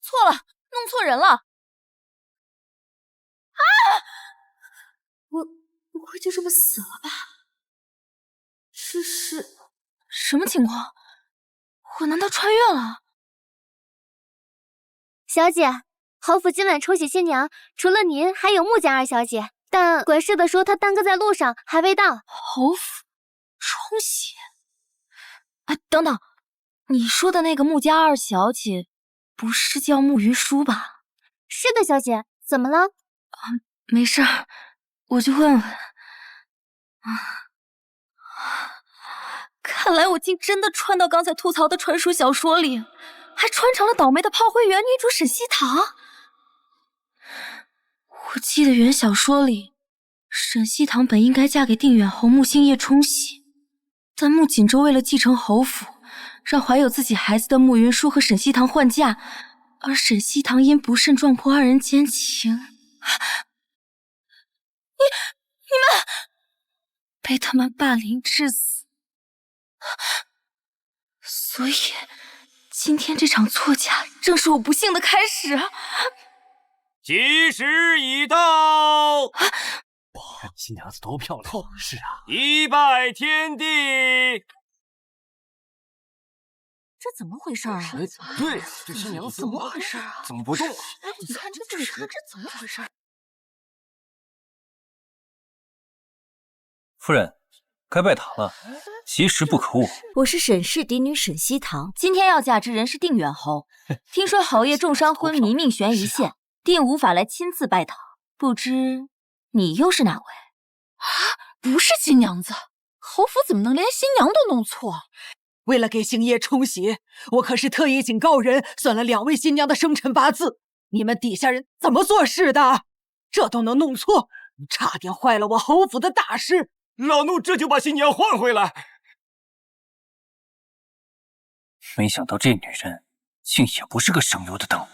错了，弄错人了。啊！我不会就这么死了吧？这是什么情况？我难道穿越了？小姐，侯府今晚冲喜新娘，除了您，还有穆家二小姐。但管事的说她耽搁在路上，还未到。侯府冲喜？啊，等等，你说的那个穆家二小姐，不是叫穆云舒吧？是的，小姐，怎么了？没事，我就问问。看来我竟真的穿到刚才吐槽的传说小说里，还穿成了倒霉的炮灰原女主沈西堂。我记得原小说里，沈西堂本应该嫁给定远侯穆星夜冲喜，但穆锦州为了继承侯府，让怀有自己孩子的穆云舒和沈西堂换嫁，而沈西堂因不慎撞破二人奸情。你们被他们霸凌致死。所以，今天这场错嫁正是我不幸的开始。吉时已到，新娘子多漂亮！是啊，一拜天地。这怎么回事啊？对，这新娘子怎么回事啊？怎么不动啊？你看这嘴唇，这怎么回事？夫人，该拜堂了，吉时不可误。我是沈氏嫡女沈西堂，今天要嫁之人是定远侯，听说侯爷重伤昏迷，命悬一线，定无法来亲自拜堂。不知你又是哪位？啊，不是新娘子，侯府怎么能连新娘都弄错？为了给星夜冲喜，我可是特意请高人算了2位新娘的生辰八字。你们底下人怎么做事的？这都能弄错，差点坏了我侯府的大事。老奴这就把新娘换回来。没想到这女人竟也不是个省油的灯。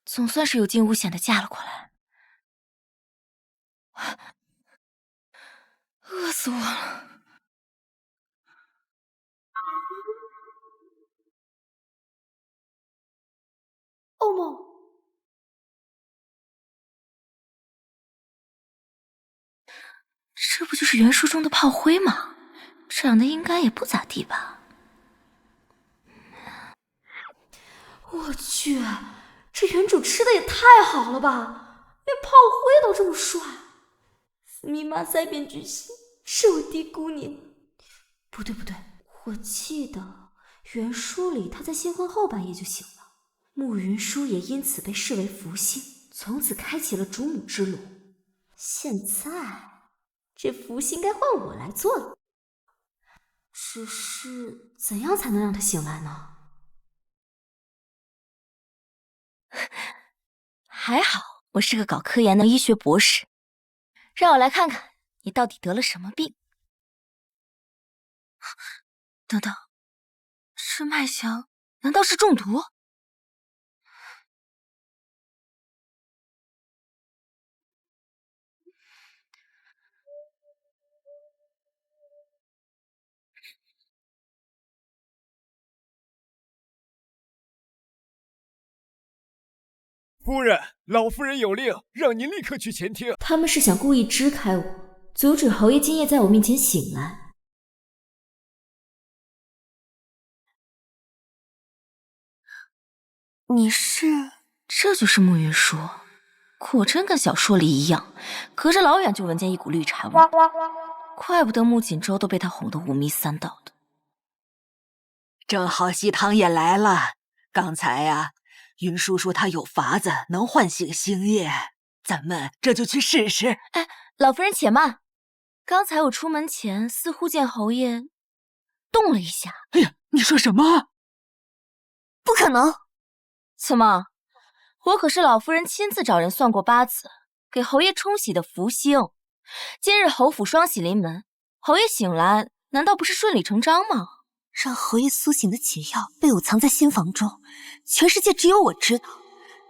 总算是有惊无险的嫁了过来。饿死我了。欧梦。这不就是原书中的炮灰吗？长得应该也不咋地吧？我去，这原主吃的也太好了吧，连炮灰都这么帅。斯密马赛变巨星，是我低估你了。不对，我记得原书里他在新婚后半夜就醒了，穆云舒也因此被视为福星，从此开启了主母之路。现在这福星该换我来做了，只是怎样才能让他醒来呢？还好我是个搞科研的医学博士，让我来看看你到底得了什么病。等等，这脉象难道是中毒？夫人，老夫人有令，让您立刻去前厅。他们是想故意支开我，阻止侯爷今夜在我面前醒来。你是？这就是穆云舒，果真跟小说里一样，隔着老远就闻见一股绿茶味。怪不得穆锦州都被他哄得五迷三道的。正好西堂也来了，刚才呀，云叔说他有法子能唤醒星夜，咱们这就去试试。哎，老夫人且慢，刚才我出门前似乎见侯爷动了一下。哎呀，你说什么？不可能！怎么？我可是老夫人亲自找人算过八字，给侯爷冲喜的福星。今日侯府双喜临门，侯爷醒来，难道不是顺理成章吗？让侯爷苏醒的解药被我藏在心房中，全世界只有我知道，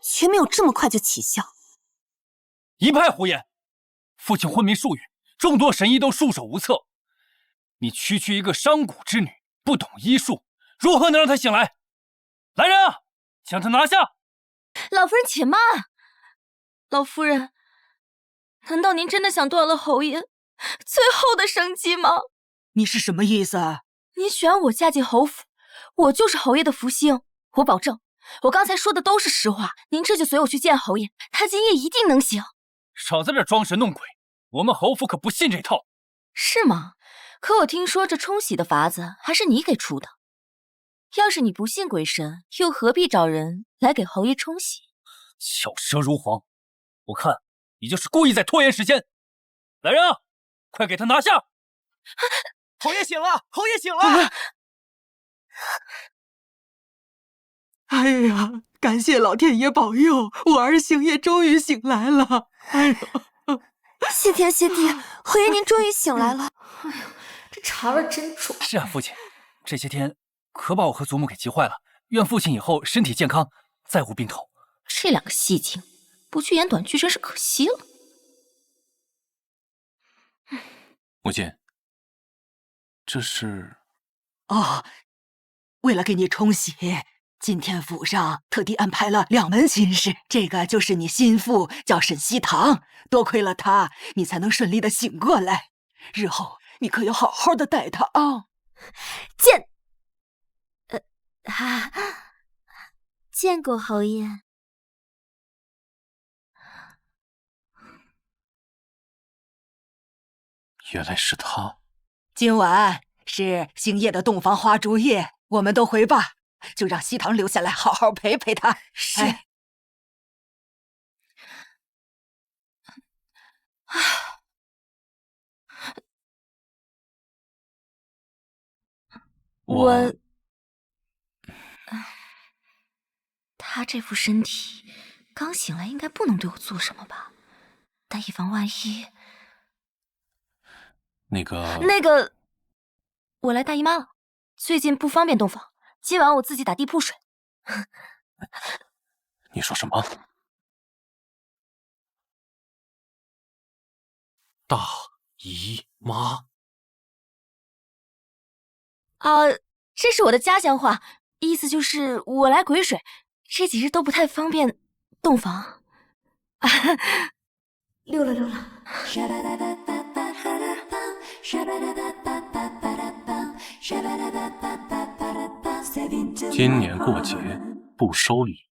却没有这么快就起效。一派胡言！父亲昏迷数月，众多神医都束手无策。你区区一个商贾之女，不懂医术，如何能让他醒来？来人啊，将他拿下！老夫人且慢，老夫人，难道您真的想断了侯爷最后的生机吗？你是什么意思啊？您选我嫁进侯府，我就是侯爷的福星。我保证，我刚才说的都是实话。您这就随我去见侯爷，他今夜一定能醒。少在这装神弄鬼，我们侯府可不信这套。是吗？可我听说这冲喜的法子还是你给出的。要是你不信鬼神，又何必找人来给侯爷冲喜？巧舌如簧，我看你就是故意在拖延时间。来人啊，快给他拿下！侯爷醒了，侯爷醒了！哎呀，感谢老天爷保佑，我儿星夜终于醒来了。哎呦，谢天谢地，侯爷您终于醒来了。哎呦，这茶味真重。是啊，父亲，这些天可把我和祖母给急坏了。愿父亲以后身体健康，再无病头。这两个戏精，不去演短剧真是可惜了。母亲，这是……哦，为了给你冲喜，今天府上特地安排了2门亲事。这个就是你心腹，叫沈西堂。多亏了他，你才能顺利的醒过来。日后你可要好好的待他啊！见过侯爷。原来是他。今晚是星夜的洞房花烛夜，我们都回吧，就让西堂留下来好好陪陪他。是。他这副身体刚醒来，应该不能对我做什么吧？但以防万一，那个，我来大姨妈了，最近不方便洞房，今晚我自己打地铺睡。你说什么？大姨妈？这是我的家乡话，意思就是我来癸水，这几日都不太方便洞房。溜了。今年过节不收礼，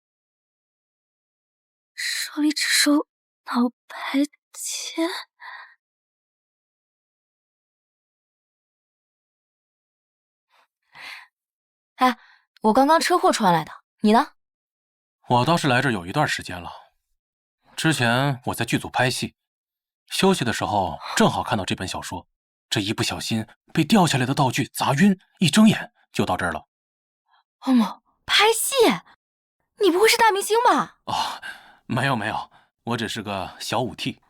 收礼只收脑白钱。哎，我刚刚车祸穿来的，你呢？我倒是来这有一段时间了。之前我在剧组拍戏，休息的时候正好看到这本小说，这一不小心被掉下来的道具砸晕，一睁眼就到这儿了。欧某，拍戏？你不会是大明星吧？哦，没有，我只是个小武替。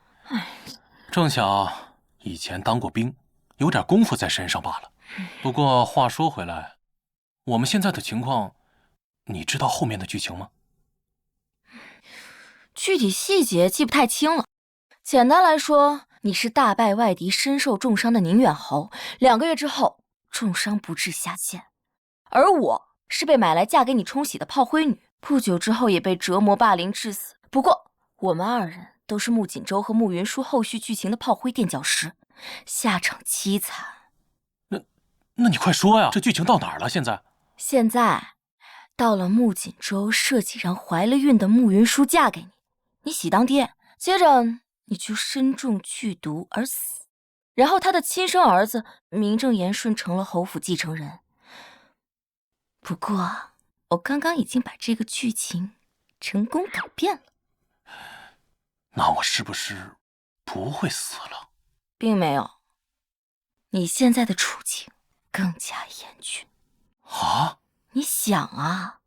正巧以前当过兵，有点功夫在身上罢了。不过话说回来，我们现在的情况，你知道后面的剧情吗？具体细节记不太清了。简单来说，你是大败外敌、身受重伤的宁远侯，2个月之后重伤不治下线，而我是被买来嫁给你冲喜的炮灰女，不久之后也被折磨霸凌致死。不过我们2人都是穆锦州和穆云舒后续剧情的炮灰垫脚石，下场凄惨。那你快说呀，这剧情到哪儿了？现在到了穆锦州设计让怀了孕的穆云舒嫁给你，你喜当爹，接着你就身中剧毒而死，然后他的亲生儿子名正言顺成了侯府继承人。不过我刚刚已经把这个剧情成功改变了。那我是不是不会死了？并没有，你现在的处境更加严峻。啊？你想啊，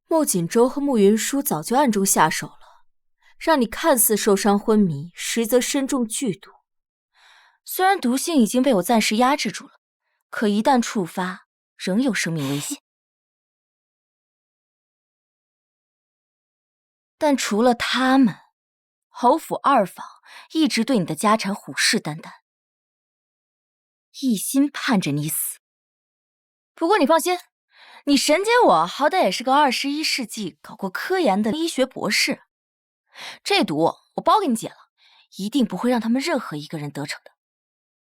穆锦州和穆云舒早就暗中下手了，让你看似受伤昏迷，实则身中剧毒。虽然毒性已经被我暂时压制住了，可一旦触发，仍有生命危险。但除了他们，侯府2房一直对你的家产虎视眈眈。一心盼着你死。不过你放心，你神姐我好歹也是个21世纪搞过科研的医学博士，这毒我包给你解了，一定不会让他们任何一个人得逞的。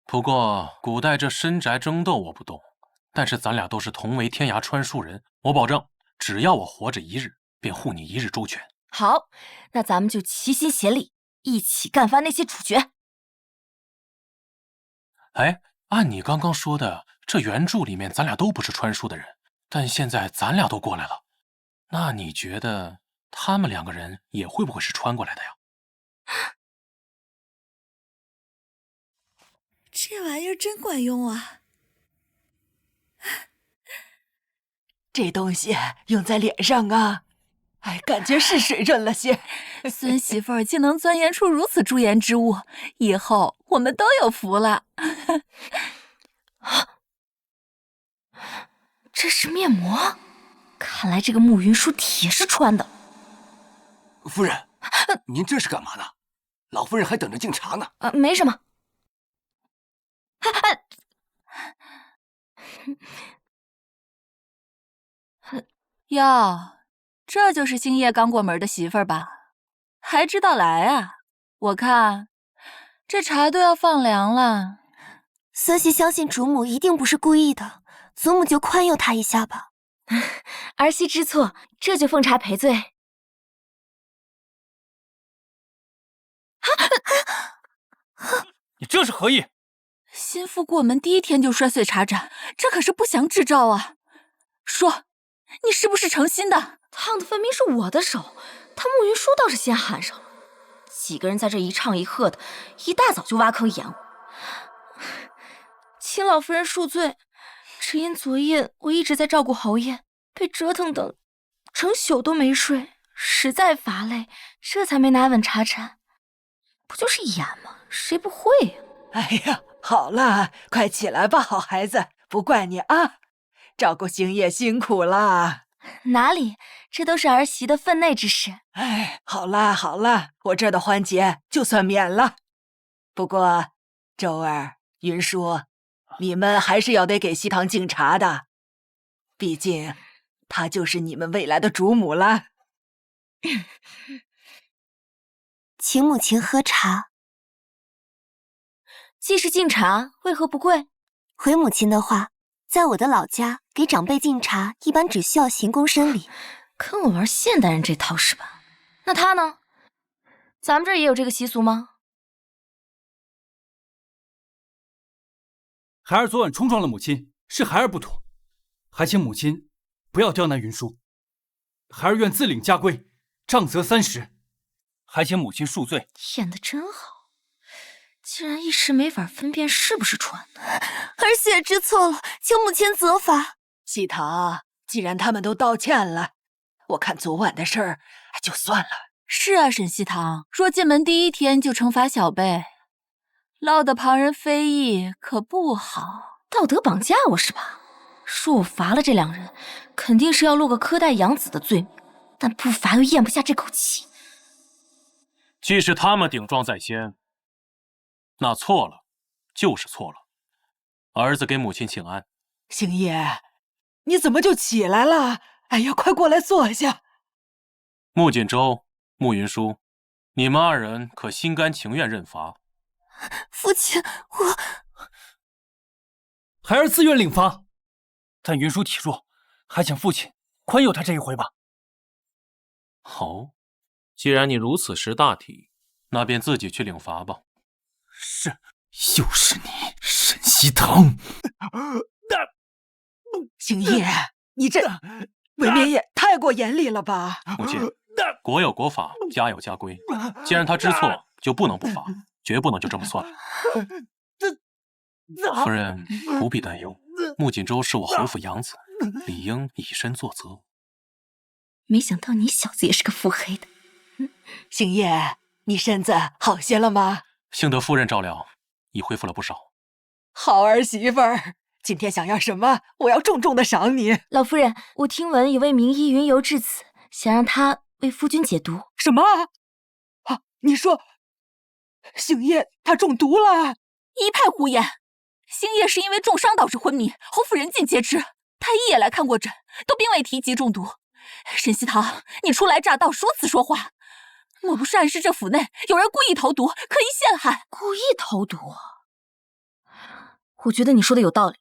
不过古代这深宅争斗我不懂，但是咱俩都是同为天涯穿书人，我保证，只要我活着一日，便护你一日周全。好，那咱们就齐心协力，一起干翻那些主角。哎，按你刚刚说的，这原著里面咱俩都不是穿书的人，但现在咱俩都过来了，那你觉得他们2个人也会不会是穿过来的呀？这玩意儿真管用啊！这东西用在脸上啊，感觉是水润了些。孙媳妇儿竟能钻研出如此驻颜之物，以后我们都有福了。这是面膜，看来这个慕云舒铁是穿的。夫人，您这是干嘛呢？老夫人还等着敬茶呢。没什么。哟，这就是星夜刚过门的媳妇儿吧？还知道来啊？我看这茶都要放凉了。孙媳相信主母一定不是故意的，祖母就宽宥她一下吧。儿媳知错，这就奉茶赔罪。你这是何意？心腹过门第一天就摔碎茶盏，这可是不祥之兆啊！说，你是不是诚心的？烫的分明是我的手，他慕云舒倒是先喊上了。几个人在这一唱一和的，一大早就挖坑演我。请老夫人恕罪，只因昨夜我一直在照顾侯爷，被折腾的整宿都没睡，实在乏累，这才没拿稳茶盏。不就是演吗？谁不会呀？哎呀，好了，快起来吧，好孩子，不怪你啊，照顾星夜辛苦了。哪里，这都是儿媳的分内之事。好啦好啦，我这儿的环节就算免了。不过，周儿、云舒，你们还是要得给西堂敬茶的，毕竟她就是你们未来的主母了。请母亲喝茶。既是敬茶，为何不跪？回母亲的话，在我的老家，给长辈敬茶一般只需要行躬身礼。跟我玩现代人这套是吧？那他呢？咱们这儿也有这个习俗吗？孩儿昨晚冲撞了母亲，是孩儿不妥，还请母亲不要刁难云舒。孩儿愿自领家规，杖责30。还请母亲恕罪。演得真好，竟然一时没法分辨是不是穿的。儿媳也知错了，请母亲责罚。西堂，既然他们都道歉了，我看昨晚的事儿就算了。是啊，沈西堂，若进门第一天就惩罚小辈，落得旁人非议，可不好。道德绑架我是吧？说我罚了这2人，肯定是要落个苛待养子的罪名，但不罚又咽不下这口气。既是他们顶撞在先，那错了就是错了。儿子给母亲请安。星夜，你怎么就起来了？哎呀，快过来坐下。穆锦州、穆云舒，你们2人可心甘情愿认罚？父亲，孩儿自愿领罚。但云舒体弱，还请父亲宽宥他这一回吧。好，既然你如此识大体，那便自己去领罚吧。是，又是你，沈西堂。星夜，你这未免也太过严厉了吧？母亲，国有国法，家有家规，既然他知错，就不能不罚，绝不能就这么算了。夫人不必担忧，穆锦州是我侯府养子，理应以身作则。没想到你小子也是个腹黑的。星夜，你身子好些了吗？幸得夫人照料，已恢复了不少。好儿媳妇儿，今天想要什么，我要重重的赏你。老夫人，我听闻有位名医云游至此，想让他为夫君解毒。什么？啊，你说星夜他中毒了？一派胡言！星夜是因为重伤导致昏迷，侯府人尽皆知。太医也来看过诊，都并未提及中毒。沈西堂，你初来乍到，如此说话，莫不是暗示这府内有人故意投毒，刻意陷害？故意投毒？我觉得你说的有道理，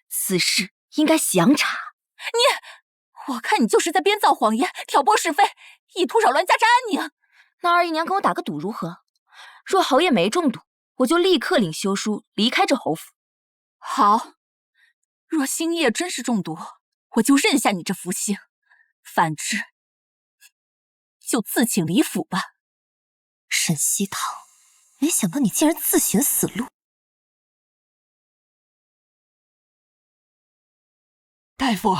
此事应该详查。我看你就是在编造谎言，挑拨是非，意图扰乱家宅安宁。那二姨娘跟我打个赌如何？若侯爷没中毒，我就立刻领休书离开这侯府。好，若星夜真是中毒，我就认下你这福星；反之，就自请离府吧。沈西堂，没想到你竟然自寻死路。大夫，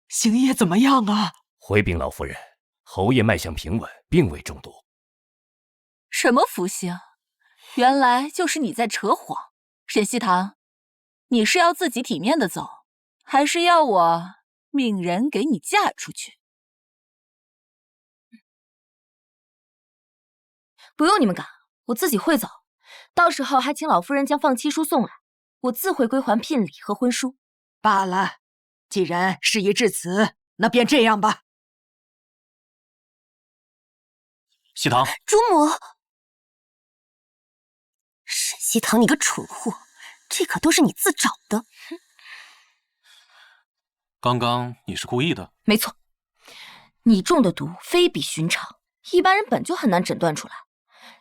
星夜怎么样啊？回禀老夫人，侯爷脉象平稳，并未中毒。什么福星？原来就是你在扯谎。沈西堂，你是要自己体面的走，还是要我命人给你嫁出去？不用你们赶，我自己会走。到时候还请老夫人将放妻书送来，我自会归还聘礼和婚书。罢了，既然事已至此，那便这样吧。西堂，主母，沈西堂，你个蠢货，这可都是你自找的。刚刚你是故意的？没错，你中的毒非比寻常，一般人本就很难诊断出来。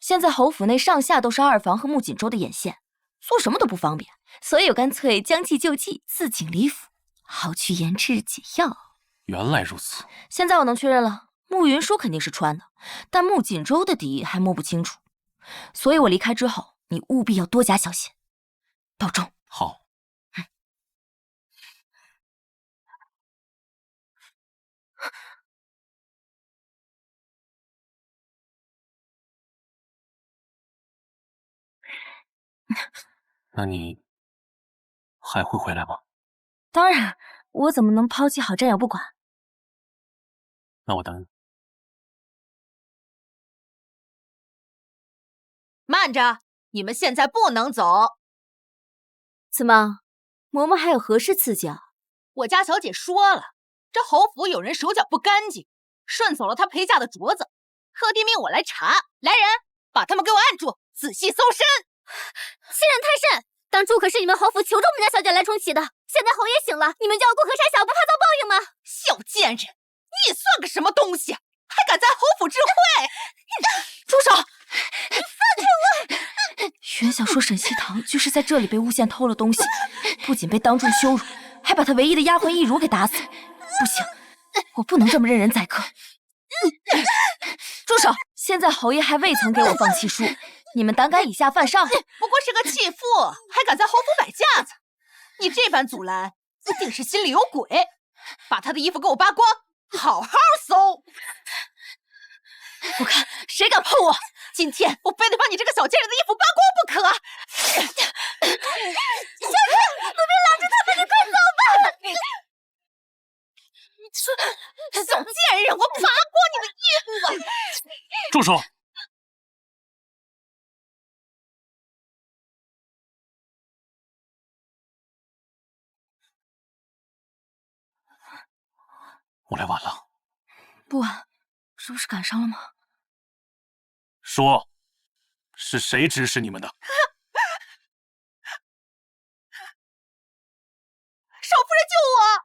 现在侯府内上下都是二房和穆锦州的眼线，做什么都不方便，所以我干脆将计就计，自请离府，好去研制解药。原来如此。现在我能确认了，穆云舒肯定是穿的，但穆锦州的底还摸不清楚，所以我离开之后，你务必要多加小心，保重。好。那你还会回来吗？当然，我怎么能抛弃好战友不管？那我等你。慢着，你们现在不能走。怎么，嬷嬷还有何事刺激啊？我家小姐说了，这侯府有人手脚不干净，顺走了她陪嫁的镯子，特地命我来查。来人，把他们给我按住，仔细搜身。欺人太甚！当初可是你们侯府求着我们家小姐来重启的，现在侯爷醒了，你们就要过河拆桥，不怕遭报应吗？小贱人，你算个什么东西，还敢在侯府知会？住手！你放开我！原想说沈西堂就是在这里被诬陷偷了东西，不仅被当众羞辱，还把他唯一的丫鬟易如给打死。不行，我不能这么任人宰割。住手！现在侯爷还未曾给我放弃书，你们胆敢以下犯上，不过是个弃妇，还敢在侯府摆架子？你这般阻拦，一定是心里有鬼。把她的衣服给我扒光，好好搜。我看谁敢碰我！今天我非得把你这个小贱人的衣服扒光不可！小姐，奴婢拦着他们，你快走吧！小贱人，我扒光你的衣服！住手！我来晚了。不晚，这不是赶上了吗？说，是谁指使你们的？少夫人救我！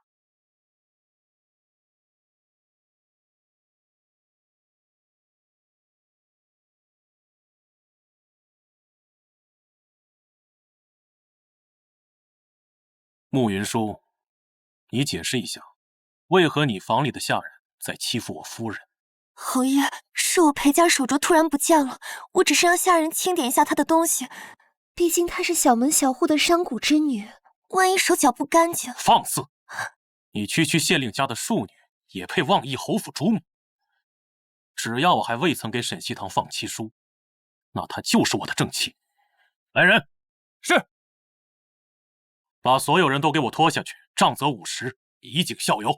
慕云舒，你解释一下，为何你房里的下人在欺负我夫人？侯爷，是我陪嫁手镯突然不见了，我只是让下人清点一下她的东西。毕竟她是小门小户的商贾之女，万一手脚不干净……放肆！你区区县令家的庶女，也配妄议侯府主母？只要我还未曾给沈西堂放妻书，那她就是我的正妻。来人，是。把所有人都给我拖下去，杖责50，以儆效尤。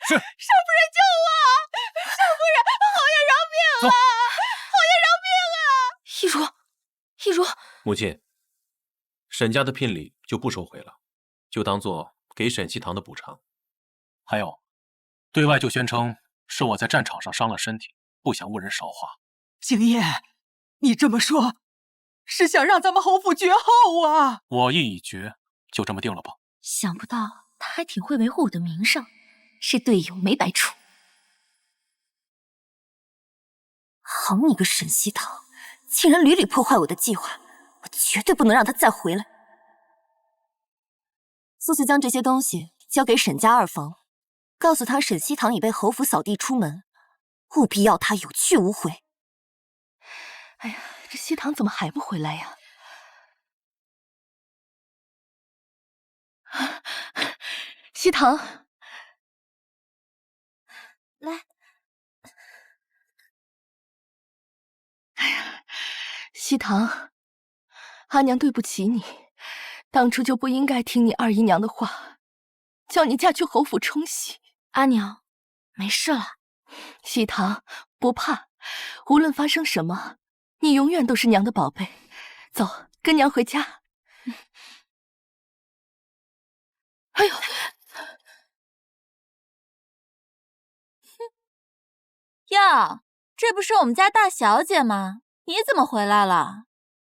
是。少夫人救我！少夫人，侯爷饶命啊！侯爷饶命啊！易如，母亲，沈家的聘礼就不收回了，就当做给沈西堂的补偿。还有，对外就宣称是我在战场上伤了身体，不想误人韶华。景烨，你这么说，是想让咱们侯府绝后啊？我意已决，就这么定了吧。想不到他还挺会维护我的名声，是队友没白处。好你个沈西堂，竟然屡屡破坏我的计划，我绝对不能让他再回来。速速将这些东西交给沈家二房，告诉他沈西堂已被侯府扫地出门，务必要他有去无回。哎呀，这西堂怎么还不回来呀？西堂，来。哎呀，西堂，阿娘对不起你，当初就不应该听你二姨娘的话，叫你嫁去侯府冲喜。阿娘，没事了。西堂，不怕，无论发生什么，你永远都是娘的宝贝。走，跟娘回家。哎呦！哟，这不是我们家大小姐吗？你怎么回来了？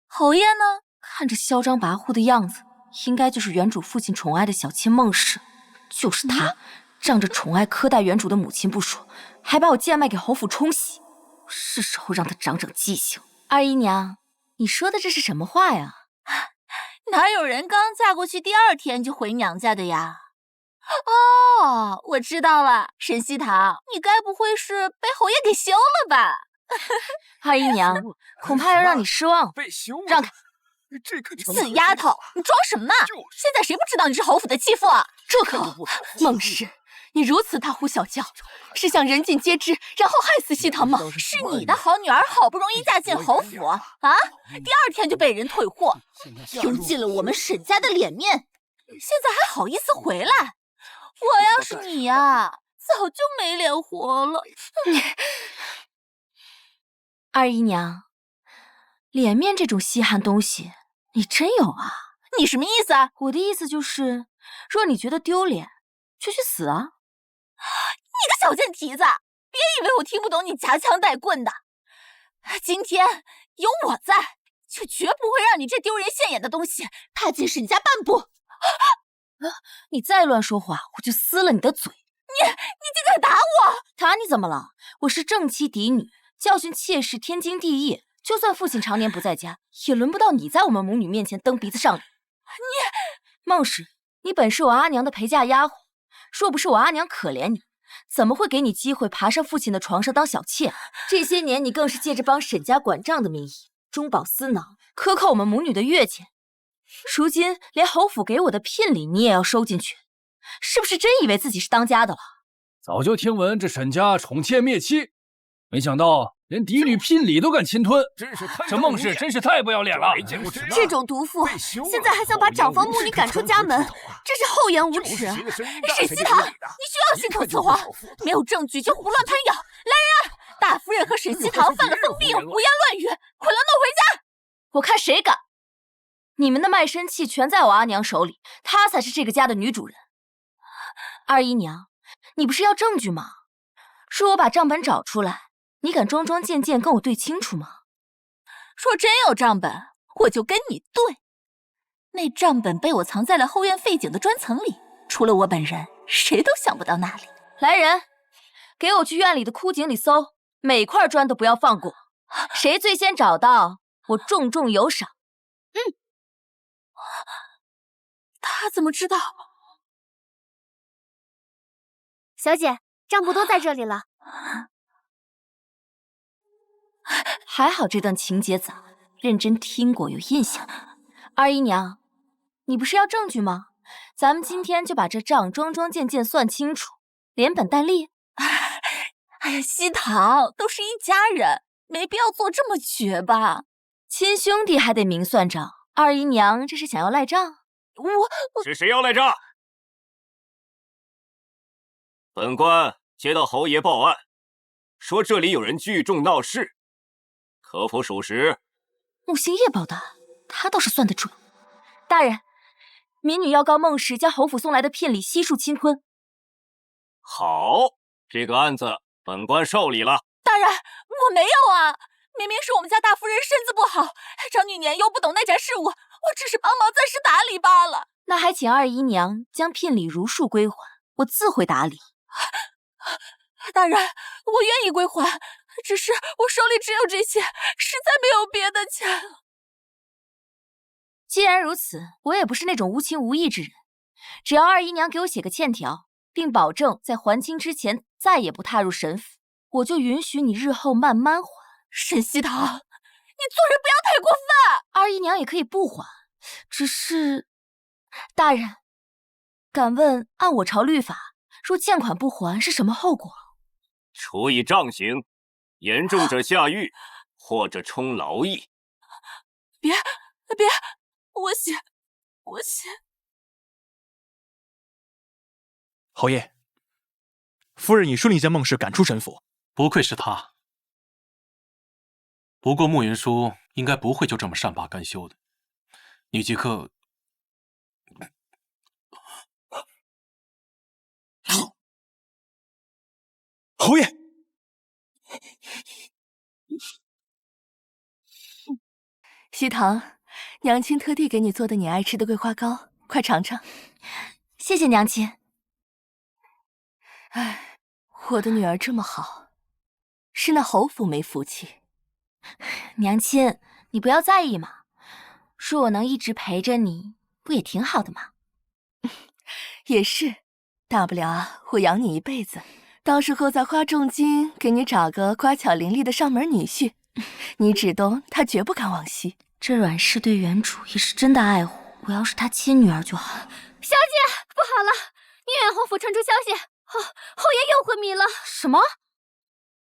侯爷呢？看着嚣张跋扈的样子，应该就是原主父亲宠爱的小妾孟氏。就是她，仗着宠爱苛待原主的母亲不说，还把我贱卖给侯府冲喜。是时候让她长长记性。二姨娘，你说的这是什么话呀？哪有人刚嫁过去第2天就回娘家的呀？哦，我知道了，沈西堂，你该不会是被侯爷给休了吧？二姨娘，恐怕要让你失望。被休了，让开！这可死丫头，你装什么呢？现在谁不知道你是侯府的继父啊？住口！孟氏，你如此大呼小叫，是想人尽皆知，然后害死西堂吗？是你的好女儿好不容易嫁进侯府啊，第2天就被人退货，丢尽了我们沈家的脸面，现在还好意思回来？我要是你呀，早就没脸活了。二姨娘，脸面这种稀罕东西，你真有啊？你什么意思啊？我的意思就是，若你觉得丢脸，就去死啊！你个小贱蹄子，别以为我听不懂你夹枪带棍的。今天有我在，就绝不会让你这丢人现眼的东西踏进沈家半步。你再乱说话，我就撕了你的嘴！你竟敢打我！打你怎么了？我是正妻嫡女，教训妾室天经地义。就算父亲常年不在家，也轮不到你在我们母女面前蹬鼻子上脸。孟氏，你本是我阿娘的陪嫁丫鬟，若不是我阿娘可怜你，怎么会给你机会爬上父亲的床上当小妾？这些年你更是借着帮沈家管账的名义，中饱私囊，克扣我们母女的月钱。如今连侯府给我的聘礼你也要收进去，是不是真以为自己是当家的了？早就听闻这沈家宠妾灭妻，没想到连嫡女聘礼都敢侵吞，这孟氏真是太不要脸了！这种毒妇，现在还想把长房母女赶出家门，真是厚颜无耻！沈西堂，你需要信口雌黄，没有证据就胡乱攀咬。来人啊！大夫人和沈西堂犯了疯病，胡言乱语，捆了弄回家。我看谁敢！你们的卖身契全在我阿娘手里，她才是这个家的女主人。二姨娘，你不是要证据吗？说我把账本找出来，你敢桩桩件件跟我对清楚吗？若真有账本，我就跟你对。那账本被我藏在了后院废井的砖层里，除了我本人，谁都想不到那里。来人，给我去院里的枯井里搜，每块砖都不要放过。谁最先找到，我重重有赏。他怎么知道？小姐，账簿都在这里了。还好这段情节早，认真听过有印象。二姨娘，你不是要证据吗？咱们今天就把这账桩桩件件算清楚，连本带利。哎呀，西堂都是一家人，没必要做这么绝吧？亲兄弟还得明算账。二姨娘这是想要赖账？我是谁要赖账？本官接到侯爷报案，说这里有人聚众闹事，可否属实？穆星夜报的，他倒是算得准。大人，民女要告孟氏将侯府送来的聘礼悉数侵吞。好，这个案子本官受理了。大人，我没有啊，明明是我们家大夫人身子不好，长女年幼不懂内宅事务，我只是帮忙暂时打理罢了。那还请二姨娘将聘礼如数归还，我自会打理。大人，我愿意归还，只是我手里只有这些，实在没有别的钱了。既然如此，我也不是那种无情无义之人，只要二姨娘给我写个欠条，并保证在还清之前再也不踏入沈府，我就允许你日后慢慢还。沈西堂，你做人不要太过分。二姨娘也可以不还，只是大人，敢问按我朝律法，若欠款不还是什么后果？处以杖刑，严重者下狱，或者充劳役。别，我写。侯爷，夫人已顺利将孟氏赶出沈府。不愧是他。不过慕云舒应该不会就这么善罢甘休的。你即刻侯爷，西堂，娘亲特地给你做的你爱吃的桂花糕，快尝尝。谢谢娘亲。哎，我的女儿这么好，是那侯府没福气。娘亲，你不要在意嘛，说我能一直陪着你，不也挺好的吗？也是，大不了啊，我养你一辈子，到时候再花重金给你找个乖巧伶俐的上门女婿，你指东他绝不敢往西。这阮氏对原主也是真的爱护，我要是他亲女儿就好。小姐，不好了！宁远侯府传出消息，侯爷又昏迷了。什么？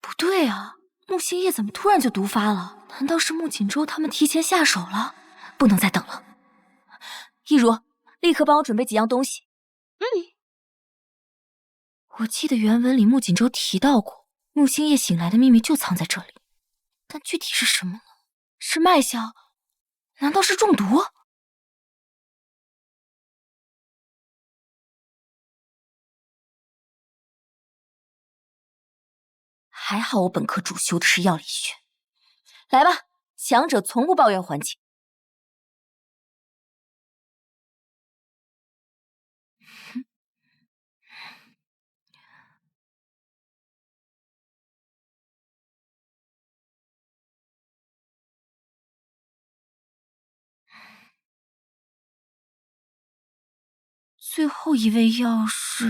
不对啊，穆星夜怎么突然就毒发了？难道是穆锦州他们提前下手了？不能再等了。一如，立刻帮我准备几样东西。我记得原文里穆锦州提到过，穆星夜醒来的秘密就藏在这里，但具体是什么呢？是脉象？难道是中毒？还好我本科主修的是药理学。来吧，强者从不抱怨环境。最后一味药是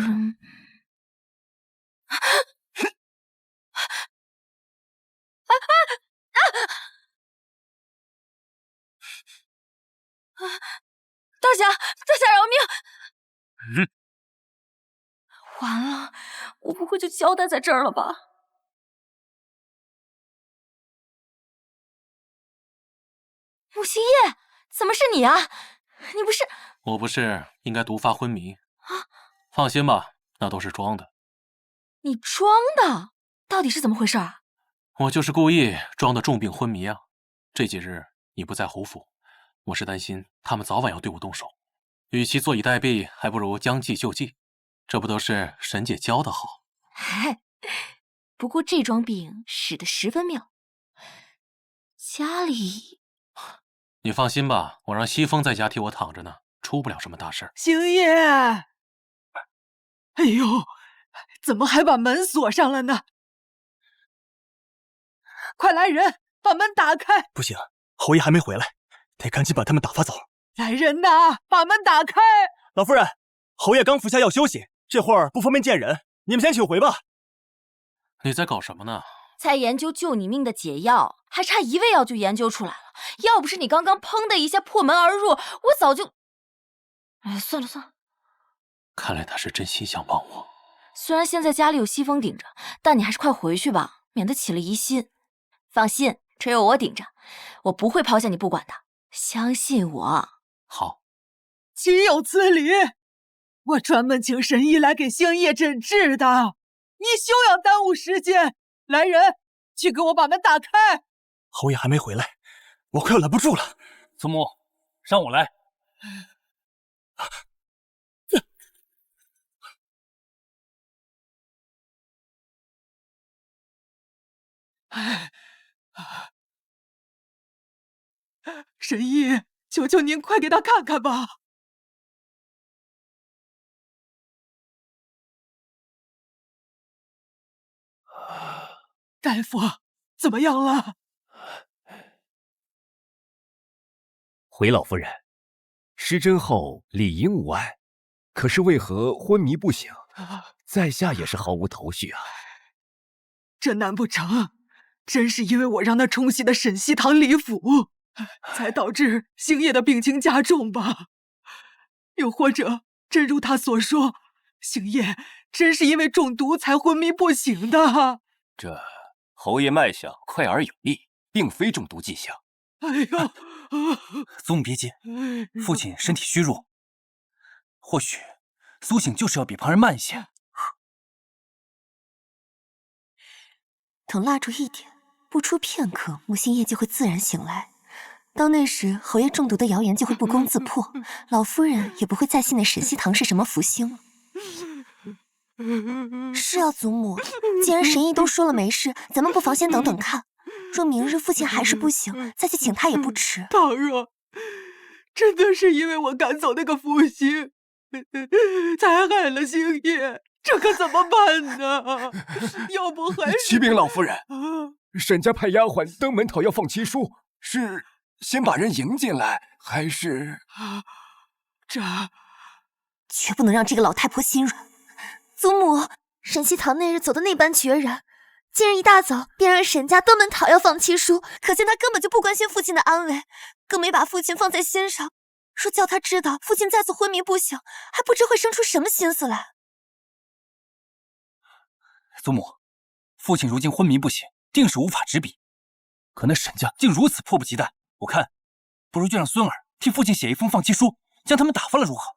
大侠饶命！完了，我不会就交代在这儿了吧？穆星夜，怎么是你啊？你不是……我不是应该毒发昏迷啊？放心吧，那都是装的。你装的？到底是怎么回事啊？我就是故意装的重病昏迷啊！这几日你不在侯府，我是担心他们早晚要对我动手，与其坐以待毙，还不如将计就计。这不都是沈姐教的好？嗨，不过这桩病使得十分妙。家里……你放心吧，我让西风在家替我躺着呢，出不了什么大事。星夜，哎呦，怎么还把门锁上了呢？快来人，把门打开！不行，侯爷还没回来，得赶紧把他们打发走。来人呐，把门打开！老夫人，侯爷刚服下药休息，这会儿不方便见人，你们先请回吧。你在搞什么呢？在研究救你命的解药，还差一味药就研究出来了。要不是你刚刚砰的一下破门而入，我早就……哎，算了，看来他是真心想帮我。虽然现在家里有西风顶着，但你还是快回去吧，免得起了疑心。放心，只有我顶着，我不会抛下你不管的，相信我。好，岂有此理！我专门请神医来给星夜诊治的，你休要耽误时间。来人，去给我把门打开！侯爷还没回来，我快要拦不住了。祖母，让我来。神医，求求您快给他看看吧。大夫，怎么样了？回老夫人，失针后理应无碍，可是为何昏迷不醒？在下也是毫无头绪啊。这难不成真是因为我让他冲洗的沈西堂李府，才导致星夜的病情加重吧？又或者，真如他所说，星夜真是因为中毒才昏迷不醒的？这侯爷脉象快而有力，并非中毒迹象。哎呀！祖母别急，父亲身体虚弱，或许苏醒就是要比旁人慢一些。等蜡烛一点，不出片刻，木星夜就会自然醒来。到那时，侯爷中毒的谣言就会不攻自破，老夫人也不会再信那沈西堂是什么福星了。是啊，祖母，既然神医都说了没事，咱们不妨先等等看。若明日父亲还是不醒，再去请他也不迟。倘若真的是因为我赶走那个福星，才害了星夜，这可怎么办呢？要不还是启禀老夫人，沈家派丫鬟登门讨要放七叔，是先把人迎进来，还是……这绝不能让这个老太婆心软。祖母，沈西堂那日走的那般决然，今日一大早便让沈家登门讨要放七叔，可见他根本就不关心父亲的安危，更没把父亲放在心上。若叫他知道父亲再次昏迷不醒，还不知会生出什么心思来。祖母，父亲如今昏迷不醒，定是无法执笔。可那沈家竟如此迫不及待，我看不如就让孙儿替父亲写一封放弃书，将他们打发了如何？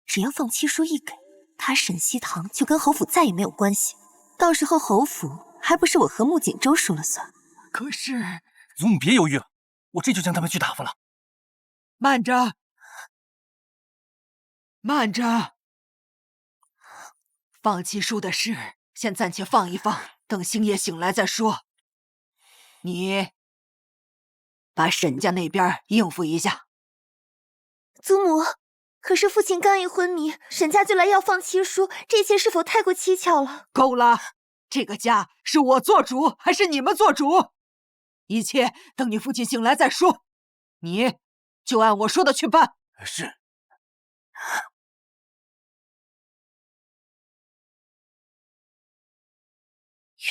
只要放七书一给，他沈西堂就跟侯府再也没有关系。到时候侯府还不是我和穆锦州说了算？可是，祖母别犹豫了，我这就将他们去打发了。慢着，慢着，放弃书的事先暂且放一放，等星夜醒来再说。你把沈家那边应付一下。祖母，可是父亲刚一昏迷，沈家就来要放七书，这一切是否太过蹊跷了？够了，这个家是我做主还是你们做主？一切等你父亲醒来再说。你就按我说的去办。是。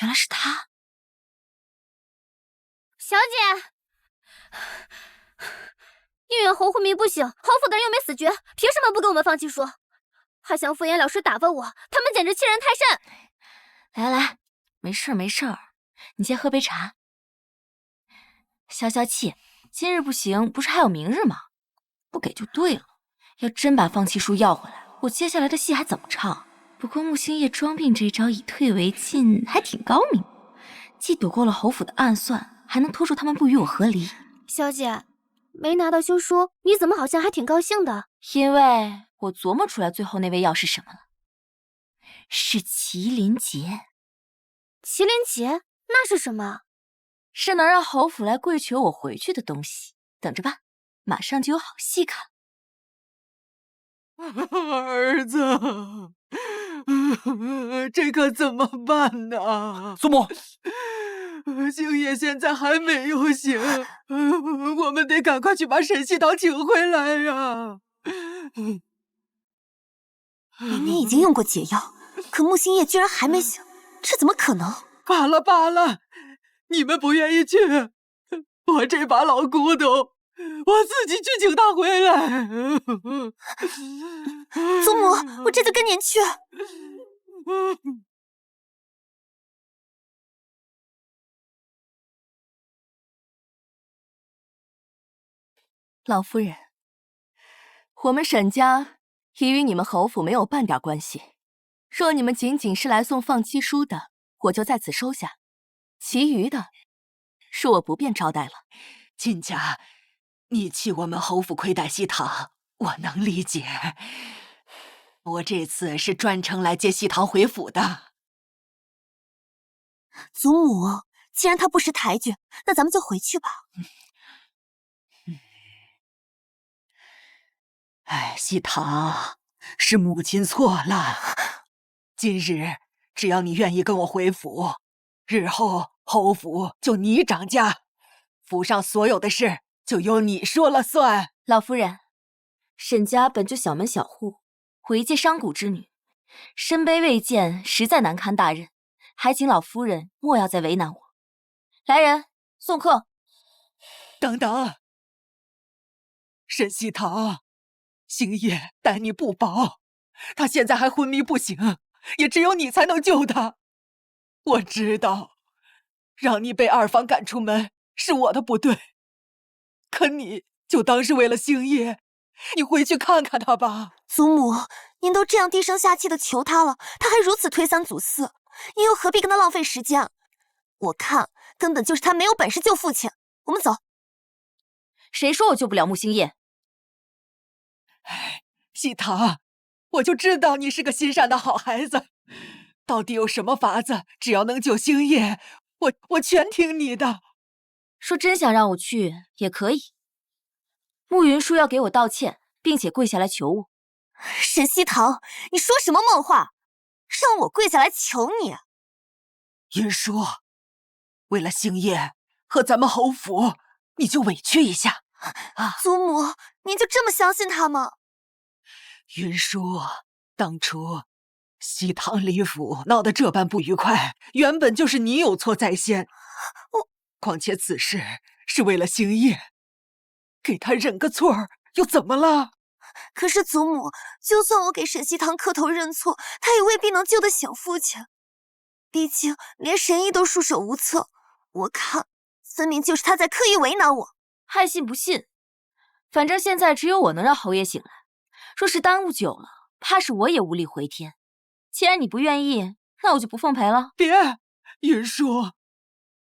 原来是他。小姐，宁远侯昏迷不醒，侯府的人又没死绝，凭什么不给我们放弃书？还想敷衍了事打发我，他们简直欺人太甚！来来，没事没事，你先喝杯茶，消消气。今日不行，不是还有明日吗？不给就对了。要真把放弃书要回来，我接下来的戏还怎么唱？不过穆星夜装病这招以退为进，还挺高明，既躲过了侯府的暗算，还能拖住他们不与我和离。小姐，没拿到休书，你怎么好像还挺高兴的？因为我琢磨出来最后那味药是什么了，是麒麟结。麒麟结那是什么？是能让侯府来跪求我回去的东西。等着吧，马上就有好戏看。儿子，这可怎么办呢？祖母，星夜现在还没有醒，我们得赶快去把沈西堂请回来呀！明明已经用过解药，可穆星夜居然还没醒，这怎么可能？罢了罢了，你们不愿意去，我这把老骨头，我自己去请他回来。祖母，我这就跟您去。老夫人，我们沈家已与你们侯府没有半点关系。若你们仅仅是来送放七书的，我就在此收下；其余的，恕我不便招待了。亲家，你弃我们侯府亏待西堂，我能理解。我这次是专程来接西堂回府的。祖母，既然他不识抬举，那咱们就回去吧。哎，西堂，是母亲错了。今日只要你愿意跟我回府，日后侯府就你掌家，府上所有的事就由你说了算。老夫人，沈家本就小门小户，我一介商贾之女，身卑未贱，实在难堪大任，还请老夫人莫要再为难我。来人，送客。等等，沈西堂，星夜待你不薄，他现在还昏迷不醒，也只有你才能救他。我知道，让你被二房赶出门是我的不对，可你就当是为了星夜，你回去看看他吧。祖母，您都这样低声下气的求他了，他还如此推三阻四，您又何必跟他浪费时间？我看根本就是他没有本事救父亲。我们走。谁说我救不了穆星夜？西堂，我就知道你是个心善的好孩子。到底有什么法子？只要能救星夜，我全听你的。说真想让我去也可以。穆云舒要给我道歉，并且跪下来求我。沈西堂，你说什么梦话？让我跪下来求你？云舒，为了星夜和咱们侯府，你就委屈一下啊！祖母，您就这么相信他吗？云舒，当初西堂李府闹得这般不愉快，原本就是你有错在先。况且此事是为了星夜，给他认个错又怎么了？可是祖母，就算我给沈西堂磕头认错，他也未必能救得醒父亲。毕竟连神医都束手无策，我看分明就是他在刻意为难我。爱信不信，反正现在只有我能让侯爷醒来。若是耽误久了，怕是我也无力回天。既然你不愿意，那我就不奉陪了。别，云舒，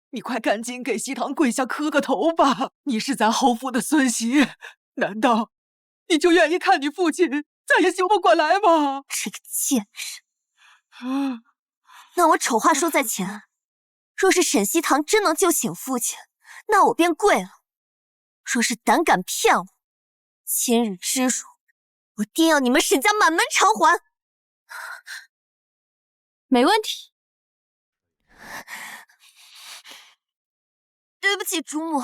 你快赶紧给西堂跪下磕个头吧！你是咱侯府的孙媳，难道你就愿意看你父亲再也醒不过来吗？这个贱人！那我丑话说在前，若是沈西堂真能救醒父亲，那我便跪了；若是胆敢骗我，今日之辱，我定要你们沈家满门偿还。没问题。对不起，主母，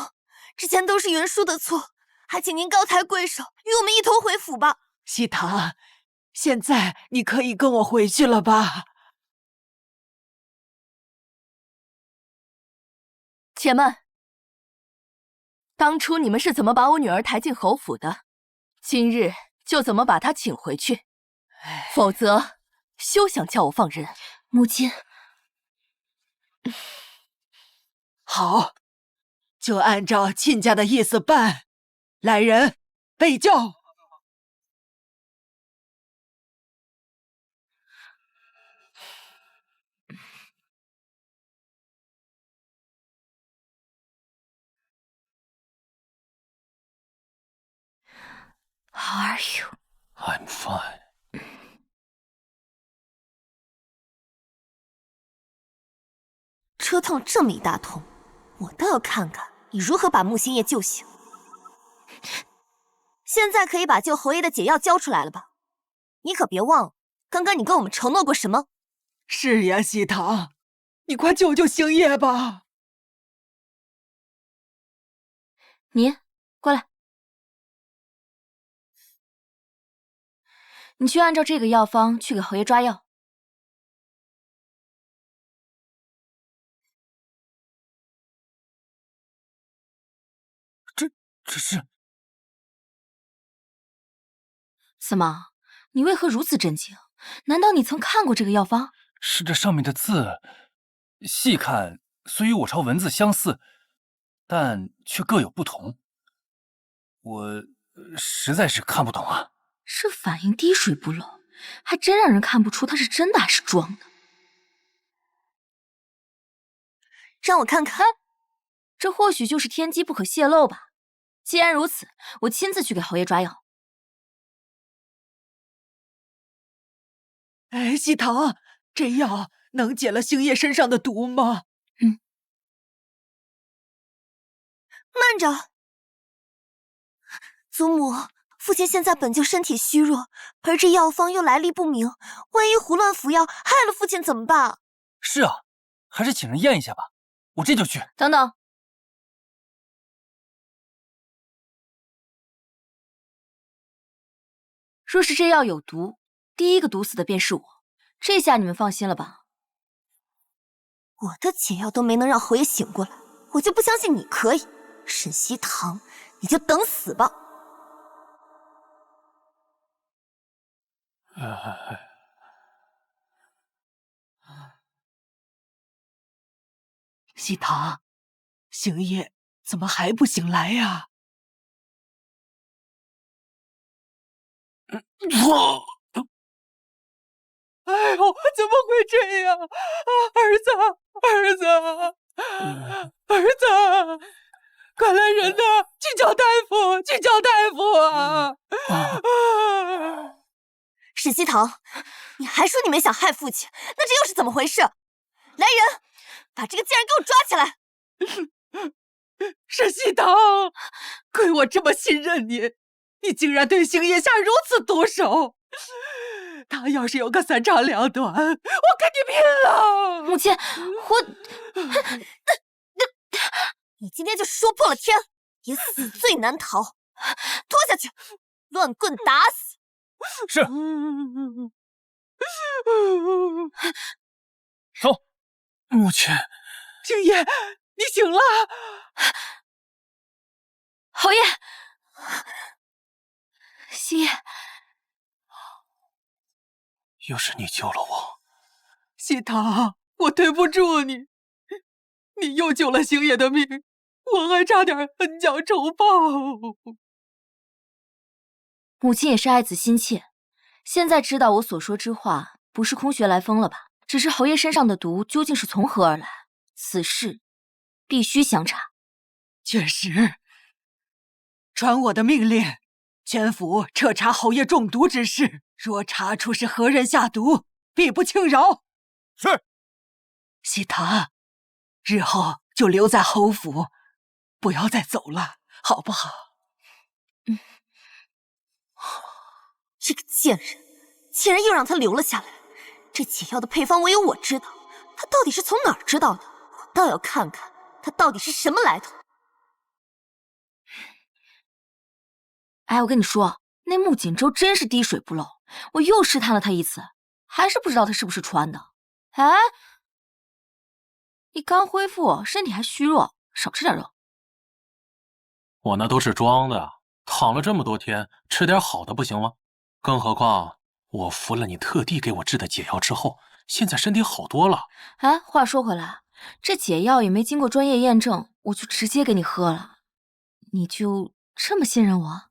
之前都是云舒的错，还请您高抬贵手，与我们一同回府吧。西堂，现在你可以跟我回去了吧？且慢，当初你们是怎么把我女儿抬进侯府的，今日就怎么把她请回去，否则休想叫我放人。母亲，好，就按照亲家的意思办。来人，备轿。How are you? I'm fine. 折腾这么一大通，我倒要看看你如何把穆星夜救醒。现在可以把救侯爷的解药交出来了吧？你可别忘了，刚刚你跟我们承诺过什么？是呀，西堂，你快救救星夜吧！你过来，你去按照这个药方去给侯爷抓药。这是怎么？你为何如此震惊？难道你曾看过这个药方？是这上面的字，细看虽与我朝文字相似，但却各有不同。我实在是看不懂啊。这反应滴水不漏，还真让人看不出它是真的还是装的。让我看看，这或许就是天机不可泄露吧。既然如此，我亲自去给侯爷抓药。哎，西堂，这药能解了星夜身上的毒吗？慢着，祖母，父亲现在本就身体虚弱，而这药方又来历不明，万一胡乱服药害了父亲怎么办？是啊，还是请人验一下吧，我这就去。等等，若是这药有毒，第一个毒死的便是我，这下你们放心了吧？我的解药都没能让侯爷醒过来，我就不相信你可以。沈西堂，你就等死吧！西堂，星夜怎么还不醒来呀？哎呦，怎么会这样？儿子，儿子，儿子，快来人呐！去叫大夫，去叫大夫啊！沈西堂，你还说你没想害父亲，那这又是怎么回事？来人，把这个贱人给我抓起来！沈西堂，亏我这么信任你，你竟然对星夜下如此毒手！他要是有个三长两短，我跟你拼了！母亲，我……你今天就说破了天，也死罪难逃！拖下去，乱棍打死！是。走，母亲。星夜，你醒了！侯爷，星夜。又是你救了我，西堂，我对不住你，你又救了星爷的命，我还差点恩将仇报。母亲也是爱子心切，现在知道我所说之话不是空穴来风了吧？只是侯爷身上的毒究竟是从何而来，此事必须详查。确实，传我的命令，全府彻查侯爷中毒之事。若查出是何人下毒，必不轻饶。是。西堂，日后就留在侯府，不要再走了，好不好？这个贱人，竟然又让他留了下来。这解药的配方唯有我知道，他到底是从哪儿知道的？我倒要看看他到底是什么来头。哎，我跟你说，那穆锦州真是滴水不漏。我又试探了他一次，还是不知道他是不是穿的。哎，你刚恢复，身体还虚弱，少吃点肉。我那都是装的，躺了这么多天，吃点好的不行吗？更何况我服了你特地给我制的解药之后，现在身体好多了。哎，话说回来，这解药也没经过专业验证，我就直接给你喝了，你就这么信任我？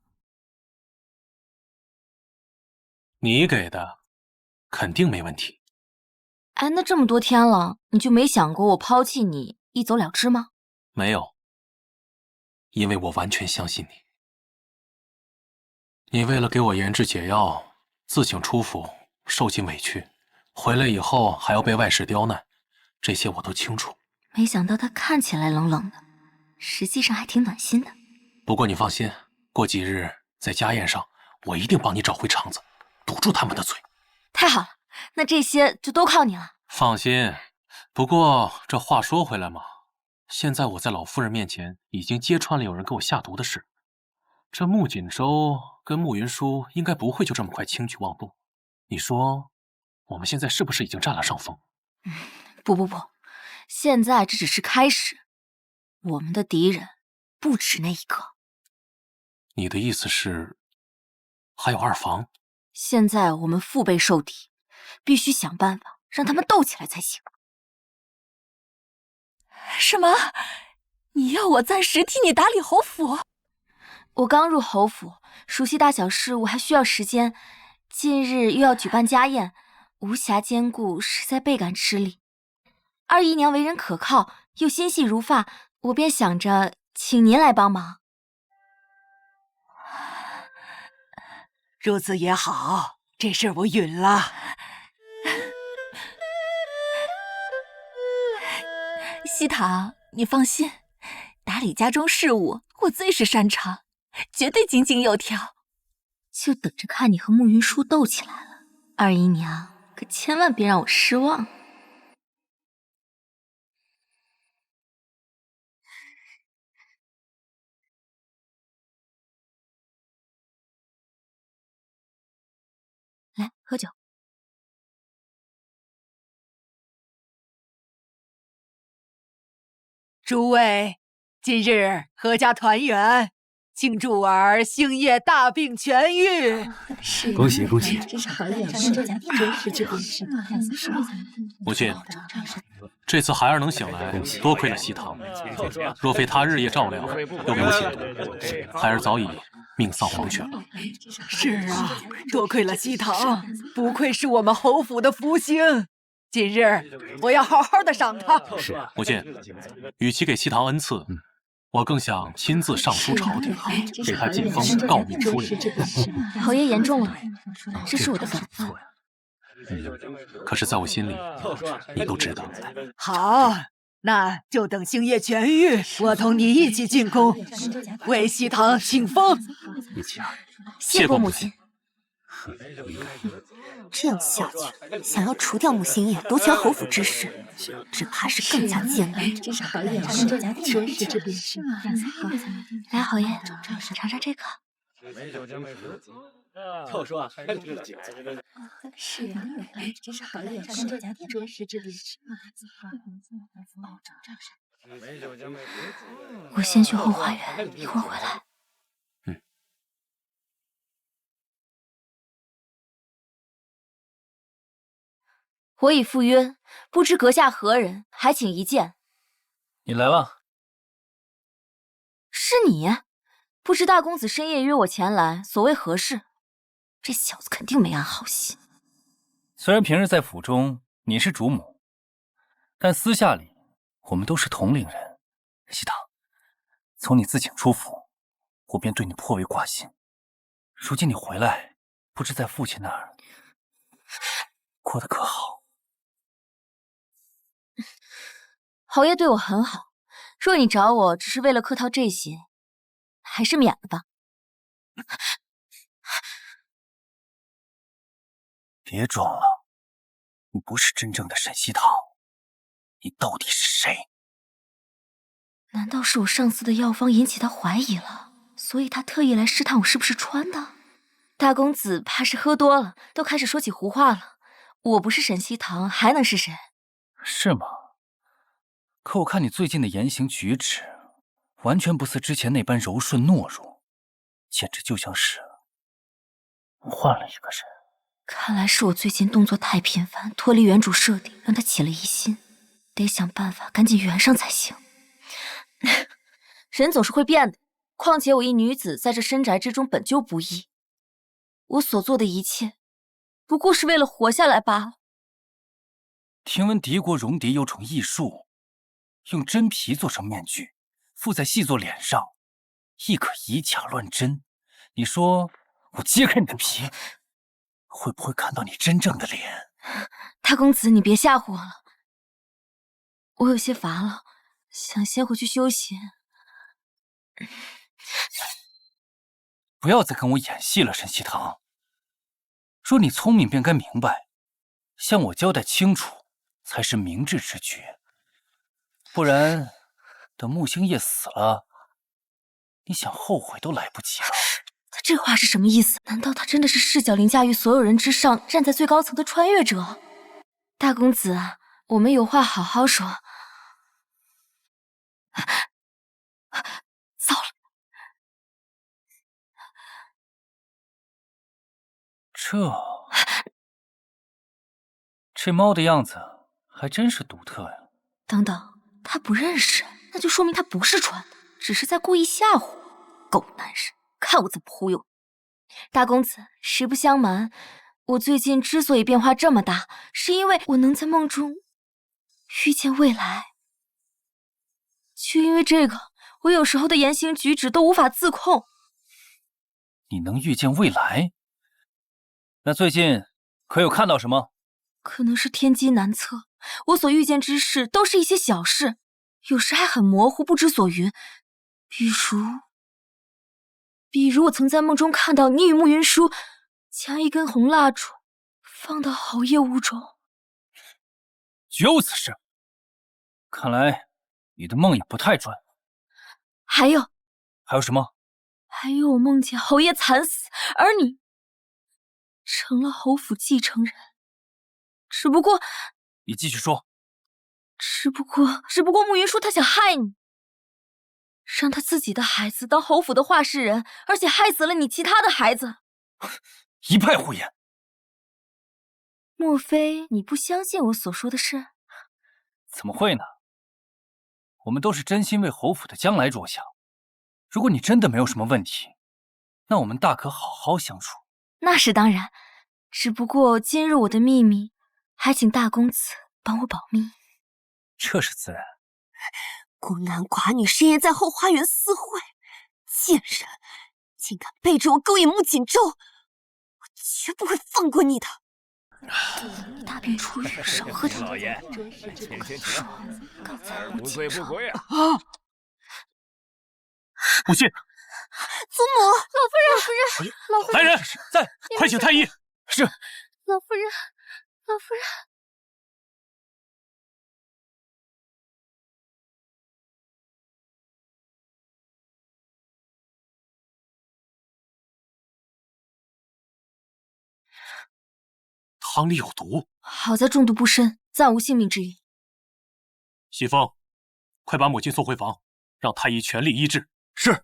你给的，肯定没问题。哎，那这么多天了，你就没想过我抛弃你，一走了之吗？没有，因为我完全相信你。你为了给我研制解药，自请出府，受尽委屈，回来以后还要被外事刁难，这些我都清楚。没想到他看起来冷冷的，实际上还挺暖心的。不过你放心，过几日在家宴上，我一定帮你找回肠子，堵住他们的嘴。太好了，那这些就都靠你了。放心，不过这话说回来嘛，现在我在老夫人面前已经揭穿了有人给我下毒的事，这穆锦州跟穆云舒应该不会就这么快轻举妄动。你说，我们现在是不是已经占了上风？不，现在这只是开始，我们的敌人不止那一个。你的意思是，还有二房？现在我们腹背受敌，必须想办法让他们斗起来才行。什么？你要我暂时替你打理侯府？我刚入侯府，熟悉大小事务还需要时间。近日又要举办家宴，无暇兼顾，实在倍感吃力。二姨娘为人可靠，又心细如发，我便想着请您来帮忙。如此也好，这事儿我允了。西堂，你放心，打理家中事务，我最是擅长，绝对井井有条。就等着看你和慕云舒斗起来了，二姨娘可千万别让我失望。来，喝酒。诸位，今日阖家团圆，庆祝儿星夜大病痊愈。恭喜恭喜！母亲，这次孩儿能醒来，多亏了西堂。若非他日夜照料，又没有险毒，孩儿早已命丧黄泉了。是啊，多亏了西堂，不愧是我们侯府的福星。今日我要好好的赏他。是，母亲，与其给西堂恩赐，我更想亲自上书朝廷，给他进封诰命书令。侯爷言重了，这是我的本分。可是在我心里，你都知道。好，那就等星夜痊愈，我同你一起进宫，为西堂庆封。一起啊！谢过母亲。这样下去，想要除掉穆星夜，夺权侯府之事，只怕是更加艰难。来，侯爷，尝尝这个。就说是的，真是好脸上这家店着实之力。我先去后花园，一会儿回来。我已赴约，不知阁下何人，还请一见。你来了，是你？不知大公子深夜约我前来，所谓何事？这小子肯定没安好心。虽然平日在府中你是主母，但私下里我们都是同龄人。西堂，从你自请出府，我便对你颇为挂心。如今你回来，不知在父亲那儿过得可好？侯爷对我很好，若你找我只是为了客套这些，还是免了吧。别装了，你不是真正的沈西堂，你到底是谁？难道是我上次的药方引起他怀疑了，所以他特意来试探我是不是穿的？大公子怕是喝多了，都开始说起胡话了。我不是沈西堂，还能是谁？是吗？可我看你最近的言行举止，完全不似之前那般柔顺懦弱，简直就像是换了一个人。看来是我最近动作太频繁，脱离原主设定，让他起了疑心，得想办法赶紧圆上才行。人总是会变的，况且我一女子在这深宅之中本就不易，我所做的一切，不过是为了活下来罢了。听闻敌国戎狄有种异术，用真皮做成面具，附在细作脸上，亦可以假乱真。你说我揭开你的皮，会不会看到你真正的脸？大公子，你别吓唬我了，我有些乏了，想先回去休息。不要再跟我演戏了，沈西堂。若你聪明，便该明白，向我交代清楚才是明智之举。不然，等穆星夜死了，你想后悔都来不及了。他这话是什么意思？难道他真的是视角凌驾于所有人之上，站在最高层的穿越者？大公子，我们有话好好说。糟了，这猫的样子还真是独特呀。等等，他不认识，那就说明他不是穿的，只是在故意吓唬我。狗男人，看我怎么忽悠你！大公子，实不相瞒，我最近之所以变化这么大，是因为我能在梦中遇见未来。就因为这个，我有时候的言行举止都无法自控。你能预见未来？那最近可有看到什么？可能是天机难测，我所遇见之事都是一些小事，有时还很模糊，不知所云。比如我曾在梦中看到你与慕云舒将一根红蜡烛放到侯爷屋中。绝无此事。看来你的梦也不太专。还有什么？还有我梦见侯爷惨死，而你成了侯府继承人。只不过你继续说。只不过慕云舒他想害你，让他自己的孩子当侯府的话事人，而且害死了你其他的孩子。一派胡言。莫非你不相信我所说的事？怎么会呢？我们都是真心为侯府的将来着想。如果你真的没有什么问题，那我们大可好好相处。那是当然，只不过今日我的秘密，还请大公子帮我保密。这是自然。孤男寡女深夜在后花园私会，贱人，竟敢背着我勾引穆锦州，我绝不会放过你的。大病初愈，少喝点。老爷，天仙说，刚才不醉不归啊！母亲，祖母，老夫人，来人，在，快请太医。是。老夫人。汤里有毒，好在中毒不深，暂无性命之虞。西风，快把母亲送回房，让太医全力医治。是。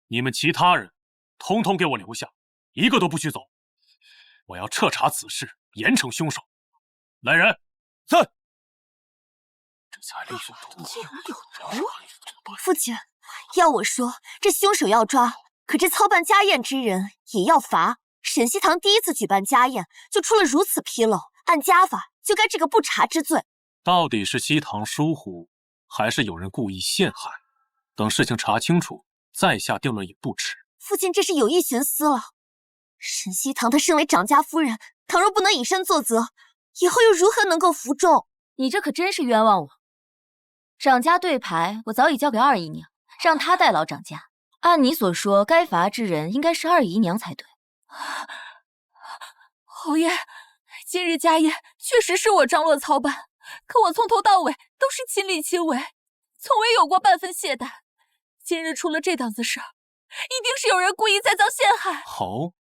你们其他人，统统给我留下，一个都不许走。我要彻查此事，严惩凶手。来人，在。这才力有毒。父亲，要我说，这凶手要抓。可这操办家宴之人也要罚。沈西堂第一次举办家宴就出了如此纰漏，按家法就该治个不查之罪。到底是西堂疏忽，还是有人故意陷害？等事情查清楚，再下定论也不迟。父亲这是有意徇私了。沈西堂她身为长家夫人，倘若不能以身作则，以后又如何能够服众？你这可真是冤枉我。长家对牌我早已交给二姨娘，让她代劳长家。按你所说，该罚之人应该是二姨娘才对。侯爷，今日家宴确实是我张罗操办，可我从头到尾都是亲力亲为，从未有过半分懈怠。今日出了这档子事儿，一定是有人故意栽赃陷害。哦，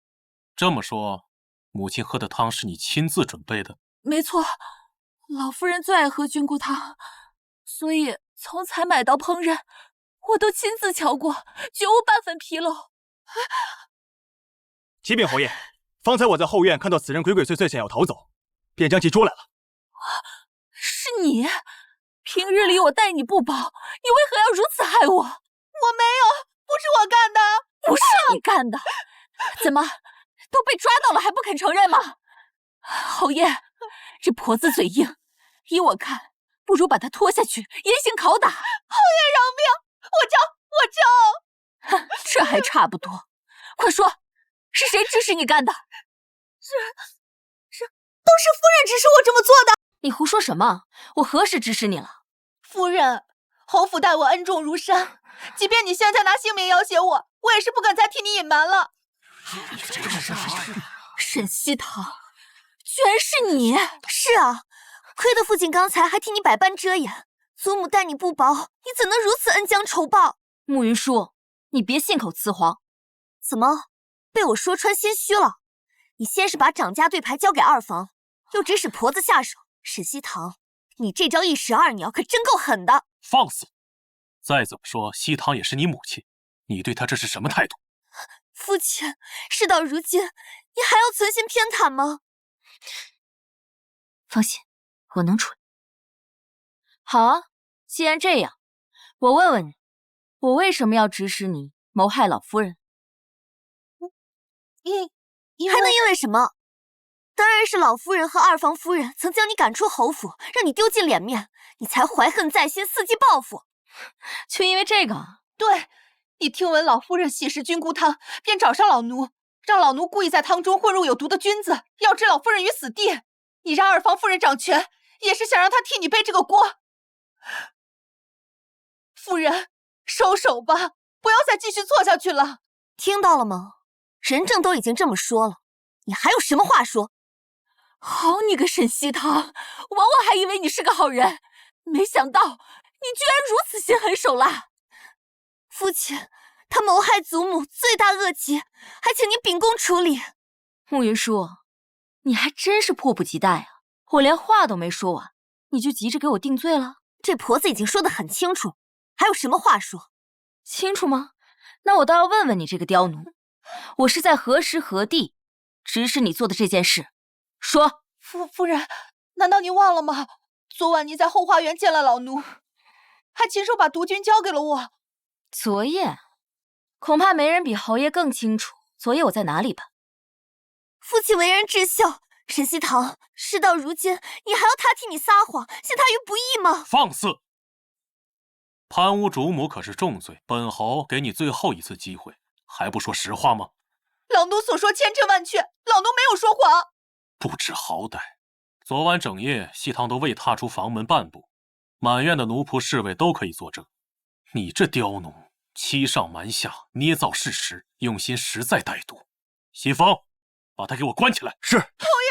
这么说，母亲喝的汤是你亲自准备的？没错，老夫人最爱喝菌菇汤，所以从采买到烹饪，我都亲自瞧过，绝无半分纰漏。启禀侯爷，方才我在后院看到此人鬼鬼祟祟想要逃走，便将其捉来了。是你？平日里我待你不薄，你为何要如此害我？我没有，不是我干的，不是你干的，怎么都被抓到了还不肯承认吗？侯爷，这婆子嘴硬，依我看，不如把她拖下去严刑拷打。侯爷饶命，我招。哼，这还差不多，快说，是谁指使你干的？都是夫人指使我这么做的。你胡说什么？我何时指使你了？夫人，侯府待我恩重如山，即便你现在拿性命要挟我，我也是不敢再替你隐瞒了。沈西堂，居然是你！是啊，亏得父亲刚才还替你百般遮掩，祖母待你不薄，你怎能如此恩将仇报？慕云舒，你别信口雌黄。怎么被我说穿心虚了？你先是把掌家对牌交给二房，又指使婆子下手。沈西堂，你这招一石二鸟可真够狠的。放肆！再怎么说，西堂也是你母亲，你对她这是什么态度？父亲，事到如今，你还要存心偏袒吗？放心，我能处理。好啊，既然这样，我问问你，我为什么要指使你谋害老夫人？还能因为什么？当然是老夫人和二房夫人曾将你赶出侯府，让你丢尽脸面，你才怀恨在心，伺机报复。就因为这个？对，一听闻老夫人喜食菌菇汤，便找上老奴，让老奴故意在汤中混入有毒的菌子，要置老夫人于死地。你让二房夫人掌权，也是想让她替你背这个锅。夫人，收手吧，不要再继续错下去了。听到了吗？人证都已经这么说了，你还有什么话说？好你个沈西堂，枉我还以为你是个好人，没想到你居然如此心狠手辣。父亲，他谋害祖母，罪大恶极，还请您秉公处理。慕云舒，你还真是迫不及待啊！我连话都没说完，你就急着给我定罪了？这婆子已经说得很清楚，还有什么话说？清楚吗？那我倒要问问你这个刁奴，我是在何时何地指使你做的这件事？说。夫人，难道您忘了吗？昨晚您在后花园见了老奴，还亲手把毒菌交给了我。昨夜，恐怕没人比侯爷更清楚昨夜我在哪里吧。父亲为人至孝，沈西堂，事到如今，你还要他替你撒谎，陷他于不义吗？放肆！贪污主母可是重罪，本侯给你最后一次机会，还不说实话吗？老奴所说千真万确，老奴没有说谎。不知好歹，昨晚整夜西堂都未踏出房门半步，满院的奴仆侍卫都可以作证。你这刁奴，欺上瞒下，捏造事实，用心实在歹毒。西风，把他给我关起来。是。侯爷，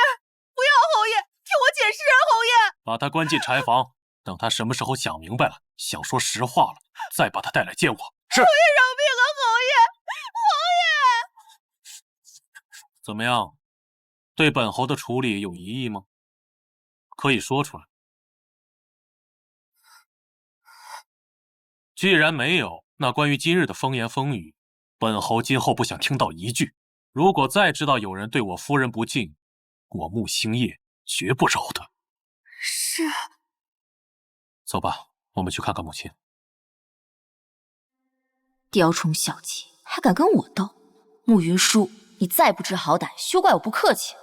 不要，侯爷，听我解释啊，侯爷。把他关进柴房，等他什么时候想明白了，想说实话了，再把他带来见我。是。侯爷饶命啊，侯爷，侯爷。怎么样？对本侯的处理有疑义吗？可以说出来。既然没有，那关于今日的风言风语，本侯今后不想听到一句。如果再知道有人对我夫人不敬，我穆星夜绝不饶他。是。走吧，我们去看看母亲。雕虫小技，还敢跟我斗？慕云舒，你再不知好歹，休怪我不客气。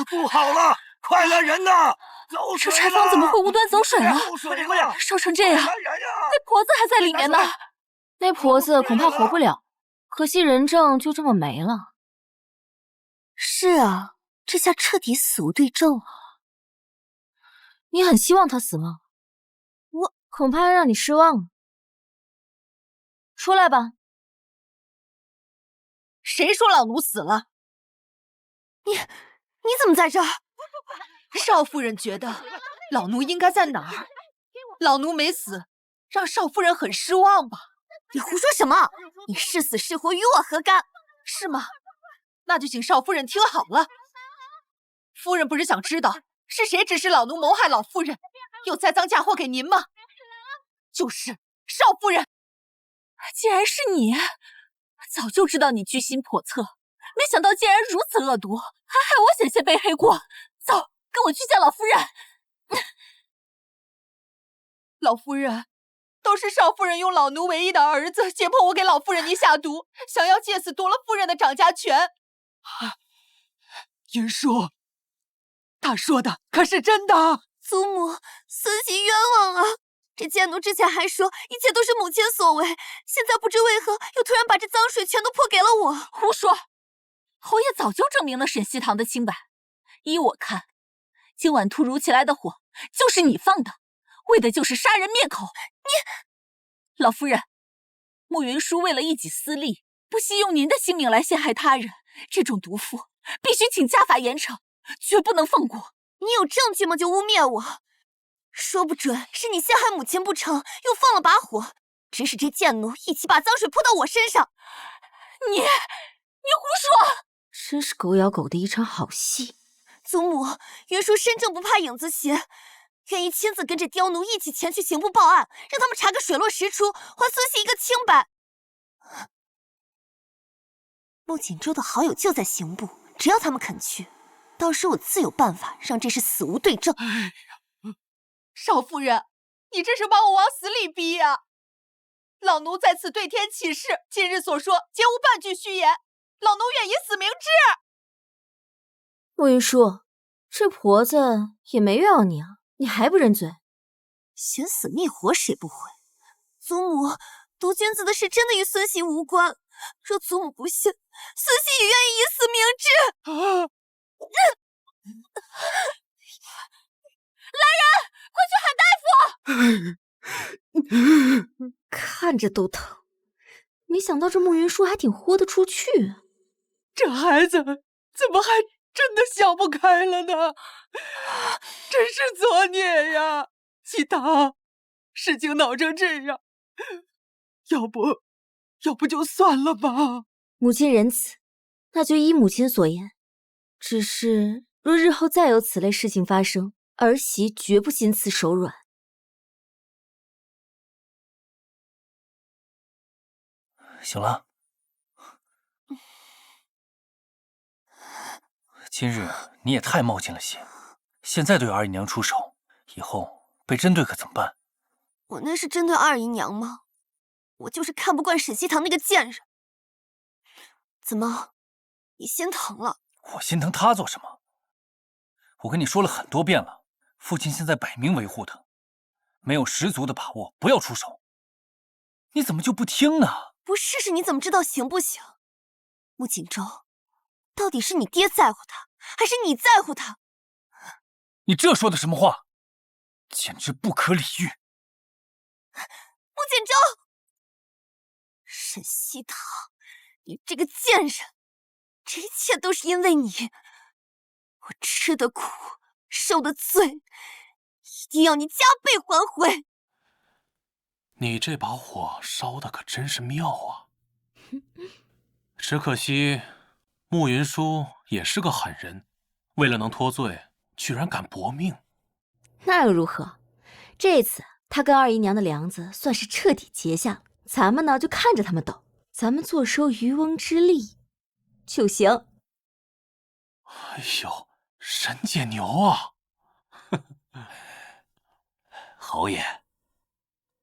不好了，快来人呐！走水了！这柴房怎么会无端走水了？烧成这样，那婆子还在里面呢。那婆子恐怕活不了，可惜人证就这么没了。是啊，这下彻底死无对证了。你很希望她死吗？我恐怕让你失望了。出来吧。谁说老奴死了？你怎么在这儿？少夫人觉得老奴应该在哪儿？老奴没死，让少夫人很失望吧？你胡说什么？你是死是活与我何干？是吗？那就请少夫人听好了。夫人不是想知道是谁指使老奴谋害老夫人，又栽赃嫁祸给您吗？就是少夫人。既然是你，早就知道你居心叵测，没想到竟然如此恶毒，还害我险些背黑锅。走，跟我去见老夫人。老夫人，都是少夫人用老奴唯一的儿子胁迫我给老夫人您下毒，想要借此夺了夫人的掌家权。云舒，他说的可是真的？祖母，孙媳冤枉啊！这贱奴之前还说一切都是母亲所为，现在不知为何又突然把这脏水全都泼给了我。胡说！侯爷早就证明了沈西堂的清白。依我看，今晚突如其来的火就是你放的，为的就是杀人灭口。老夫人，慕云舒为了一己私利，不惜用您的性命来陷害他人，这种毒妇必须请家法严惩，绝不能放过。你有证据吗？就污蔑我，说不准是你陷害母亲不成，又放了把火，指使这贱奴一起把脏水泼到我身上。你胡说！真是狗咬狗的一场好戏。祖母，云舒身正不怕影子斜，愿意亲自跟着刁奴一起前去刑部报案，让他们查个水落石出，还孙媳一个清白。穆锦州的好友就在刑部，只要他们肯去，到时我自有办法让这事死无对证。少夫人，你这是把我往死里逼呀！老奴在此对天起誓，今日所说皆无半句虚言，老奴愿以死明志。慕云舒，这婆子也没冤枉你啊，你还不认罪？寻死觅活谁不会？祖母，毒君子的事真的与孙媳无关。若祖母不信，孙媳也愿意以死明志。来人，快去喊大夫！看着都疼。没想到这慕云舒还挺豁得出去。这孩子怎么还真的想不开了呢？真是作孽呀！西堂，事情闹成这样，要不就算了吧。母亲仁慈，那就依母亲所言。只是若日后再有此类事情发生，儿媳绝不心慈手软。行了，今日你也太冒进了些，现在对二姨娘出手，以后被针对可怎么办？我那是针对二姨娘吗？我就是看不惯沈西堂那个贱人。怎么，你心疼了？我心疼他做什么？我跟你说了很多遍了，父亲现在摆明维护他，没有十足的把握，不要出手。你怎么就不听呢？不试试你怎么知道行不行？穆锦州，到底是你爹在乎他，还是你在乎他？你这说的什么话？简直不可理喻！穆锦州，沈西堂，你这个贱人，这一切都是因为你。我吃的苦，受的罪，一定要你加倍还回。你这把火烧的可真是妙啊！只可惜慕云舒也是个狠人，为了能脱罪，居然敢搏命。那又如何？这次他跟二姨娘的梁子算是彻底结下了，咱们呢就看着他们斗，咱们坐收渔翁之利就行。哎呦，沈姐牛啊！侯爷，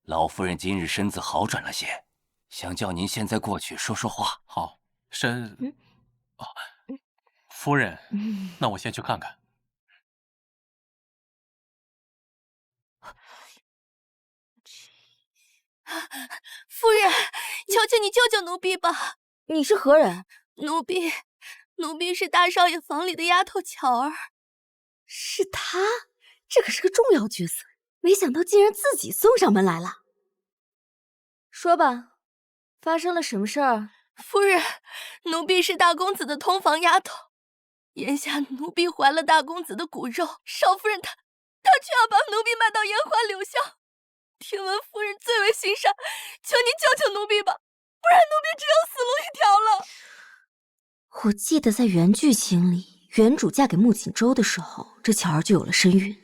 老夫人今日身子好转了些，想叫您现在过去说说话。好，夫人，那我先去看看。夫人，求求你救救奴婢吧！你是何人？奴婢是大少爷房里的丫头巧儿。是他？这可是个重要角色，没想到竟然自己送上门来了。说吧，发生了什么事儿？夫人，奴婢是大公子的通房丫头，眼下奴婢怀了大公子的骨肉，少夫人她却要把奴婢卖到烟花柳巷。听闻夫人最为心善，求您救救奴婢吧，不然奴婢只有死路一条了。我记得在原剧情里，原主嫁给穆锦州的时候，这巧儿就有了身孕。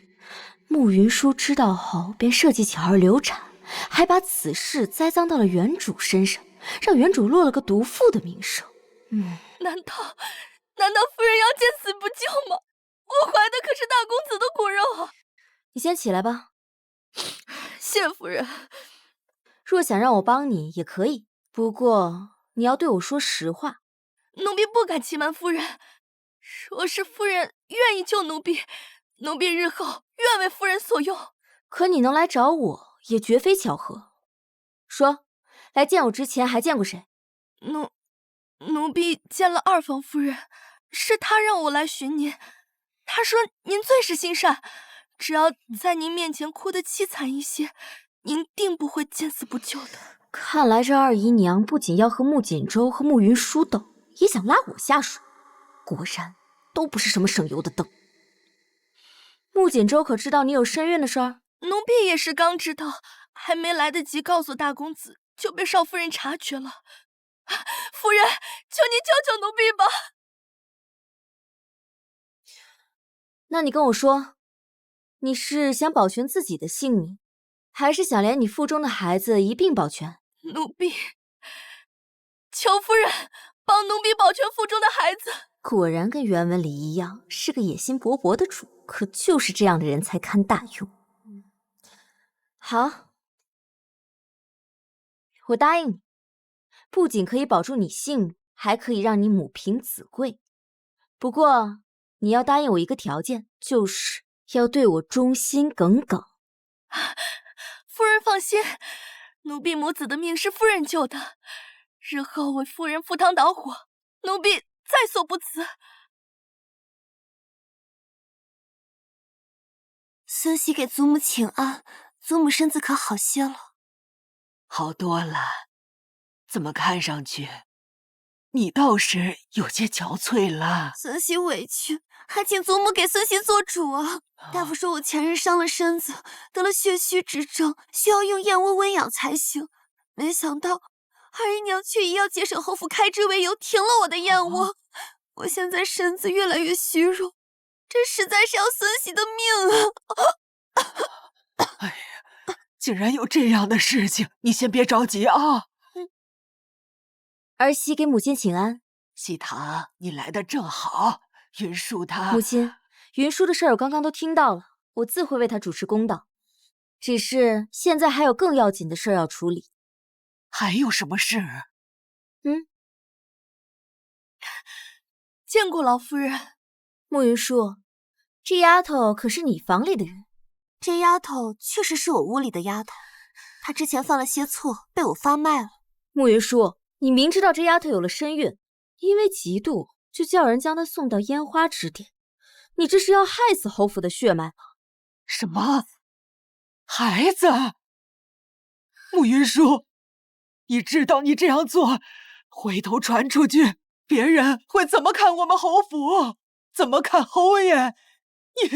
穆云舒知道后，便设计巧儿流产，还把此事栽赃到了原主身上，让原主落了个毒妇的名声。难道夫人要见死不救吗？我怀的可是大公子的骨肉啊！你先起来吧。谢夫人。若想让我帮你也可以，不过你要对我说实话。奴婢不敢欺瞒夫人，若是夫人愿意救奴婢，奴婢日后愿为夫人所用。可你能来找我，也绝非巧合。说，来见我之前还见过谁？奴婢见了二房夫人，是她让我来寻您。她说您最是心善，只要在您面前哭得凄惨一些，您定不会见死不救的。看来这二姨娘不仅要和穆锦州和慕云舒斗，也想拉我下水。果然都不是什么省油的灯。穆锦州可知道你有身孕的事儿？奴婢也是刚知道，还没来得及告诉大公子，就被少夫人察觉了。夫人，求你救救奴婢吧！那你跟我说，你是想保全自己的性命，还是想连你腹中的孩子一并保全？奴婢求夫人帮奴婢保全腹中的孩子。果然跟原文里一样，是个野心勃勃的主，可就是这样的人才堪大用。好，我答应你，不仅可以保住你性命，还可以让你母凭子贵。不过你要答应我一个条件，就是要对我忠心耿耿。夫人放心，奴婢母子的命是夫人救的，日后为夫人赴汤蹈火，奴婢在所不辞。孙喜给祖母请安，祖母身子可好些了？好多了，怎么看上去你倒是有些憔悴了？孙熙委屈，还请祖母给孙熙做主啊！大夫说我前日伤了身子，得了血虚之症，需要用燕窝温养才行。没想到二姨娘却以要节省侯府开支为由，停了我的燕窝。我现在身子越来越虚弱，这实在是要孙熙的命啊！哎呀，竟然有这样的事情！你先别着急啊。儿媳给母亲请安。喜堂，你来的正好。云舒她……母亲，云舒的事儿我刚刚都听到了，我自会为她主持公道。只是现在还有更要紧的事儿要处理。还有什么事？见过老夫人。慕云舒，这丫头可是你房里的人？这丫头确实是我屋里的丫头，她之前犯了些错，被我发卖了。慕云舒，你明知道这丫头有了身孕，因为嫉妒就叫人将她送到烟花之巅，你这是要害死侯府的血脉吗？什么？孩子？慕云舒，你知道你这样做，回头传出去，别人会怎么看我们侯府？怎么看侯爷？你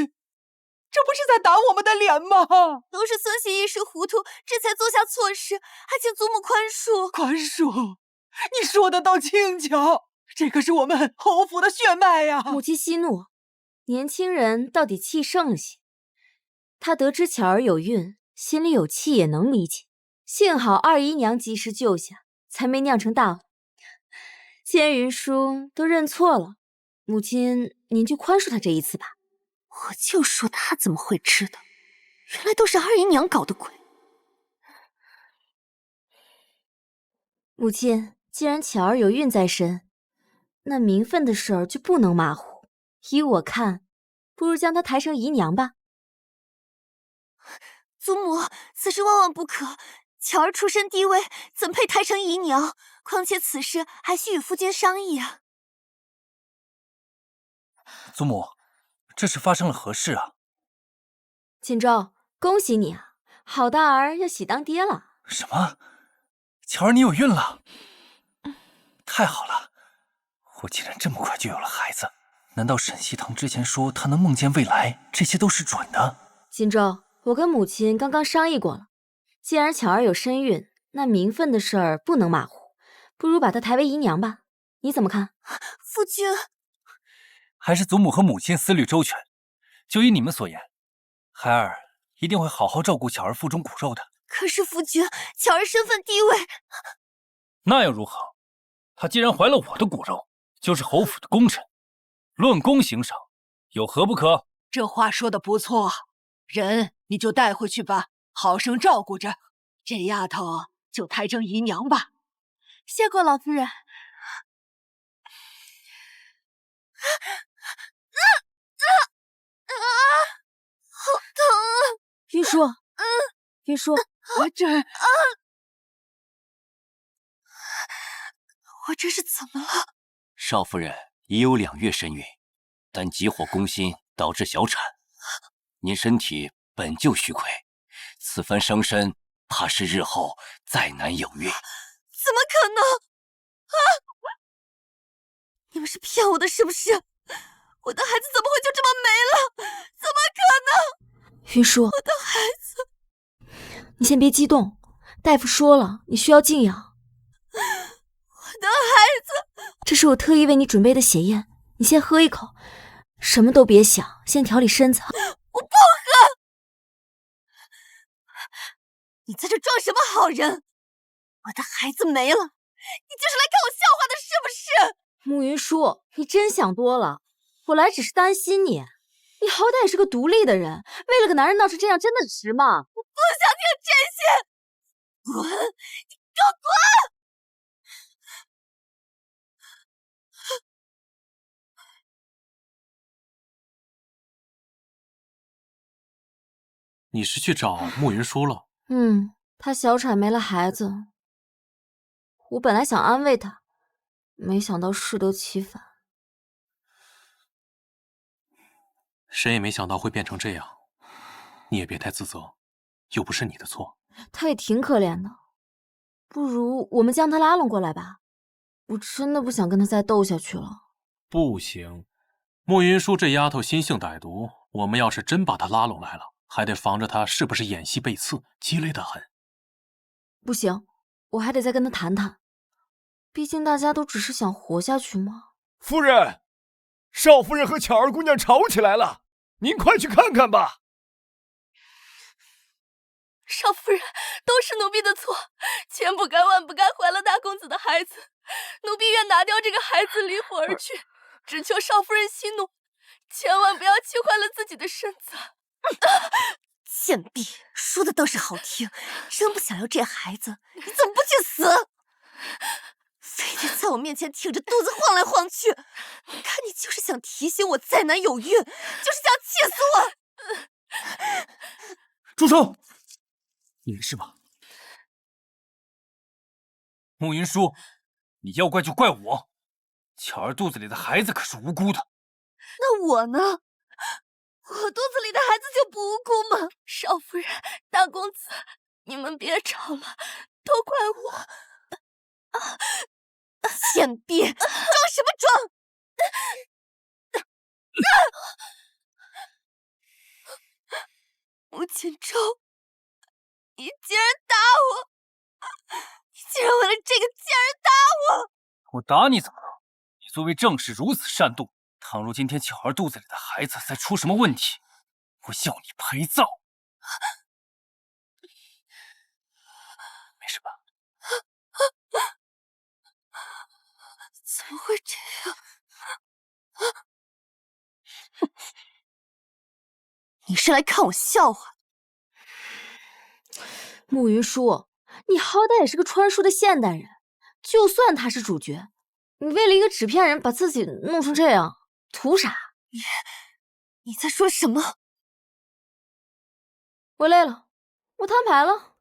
这不是在打我们的脸吗？都是孙熙一时糊涂，这才做下错事，还请祖母宽恕。宽恕？你说的倒轻巧，这可是我们侯府的血脉呀！母亲息怒，年轻人到底气盛了些。他得知巧儿有孕，心里有气也能理解。幸好二姨娘及时救下，才没酿成大祸。既然云舒都认错了，母亲您就宽恕他这一次吧。我就说他怎么会知道，原来都是二姨娘搞的鬼。母亲，既然巧儿有孕在身，那名分的事儿就不能马虎。依我看，不如将她抬成姨娘吧。祖母，此事万万不可。巧儿出身低微，怎配抬成姨娘？况且此事还需与夫君商议啊。祖母，这是发生了何事啊？锦州，恭喜你啊，好大儿要喜当爹了。什么？巧儿，你有孕了？太好了，我竟然这么快就有了孩子。难道沈西堂之前说他能梦见未来，这些都是准的？锦州，我跟母亲刚刚商议过了，既然巧儿有身孕，那名分的事儿不能马虎，不如把她抬为姨娘吧。你怎么看？夫君，还是祖母和母亲思虑周全。就依你们所言，孩儿一定会好好照顾巧儿腹中骨肉的。可是夫君，巧儿身份低微，那又如何？她既然怀了我的骨肉，就是侯府的功臣，论功行赏，有何不可？这话说的不错，人你就带回去吧，好生照顾着。这丫头就抬成姨娘吧。谢过老夫人。好疼啊！云舒，云舒，我这是怎么了？少夫人已有2月身孕，但急火攻心导致小产。您身体本就虚亏，此番伤身，怕是日后再难有孕。怎么可能？啊！你们是骗我的，是不是？我的孩子怎么会就这么没了？怎么可能？云舒，我的孩子，你先别激动，大夫说了，你需要静养。我的孩子，这是我特意为你准备的血燕，你先喝一口，什么都别想，先调理身子。我不喝！你在这装什么好人？我的孩子没了，你就是来看我笑话的，是不是？慕云舒，你真想多了，我来只是担心你。你好歹也是个独立的人，为了个男人闹成这样，真的值吗？我不想听这些！滚！你给我滚！你是去找慕云舒了？她小产没了孩子，我本来想安慰她，没想到适得其反。谁也没想到会变成这样，你也别太自责。又不是你的错。他也挺可怜的，不如我们将他拉拢过来吧。我真的不想跟他再斗下去了。不行，慕云舒这丫头心性歹毒，我们要是真把她拉拢来了，还得防着她是不是演戏背刺，鸡肋得很。不行，我还得再跟他谈谈。毕竟大家都只是想活下去嘛。夫人，少夫人和巧儿姑娘吵起来了，您快去看看吧。少夫人，都是奴婢的错，千不该万不该怀了大公子的孩子，奴婢愿拿掉这个孩子，离府而去，只求少夫人息怒，千万不要气坏了自己的身子。贱婢，说的倒是好听，真不想要这孩子，你怎么不去死？非得在我面前挺着肚子晃来晃去，看你就是想提醒我再难有孕，就是想气死我！住手！你没事吧？慕云舒，你要怪就怪我，巧儿肚子里的孩子可是无辜的。那我呢？我肚子里的孩子就不无辜吗？少夫人、大公子，你们别吵了，都怪我。贱婢，装什么装？穆锦州，你竟然打我！你竟然为了这个贱人打我！我打你怎么了？你作为正室如此善妒，倘若今天巧儿肚子里的孩子再出什么问题，我要你陪葬。没事吧？怎么会这样？你是来看我笑话？慕云舒，你好歹也是个穿书的现代人，就算他是主角，你为了一个纸片人把自己弄成这样，图啥？你在说什么？我累了，我摊牌了。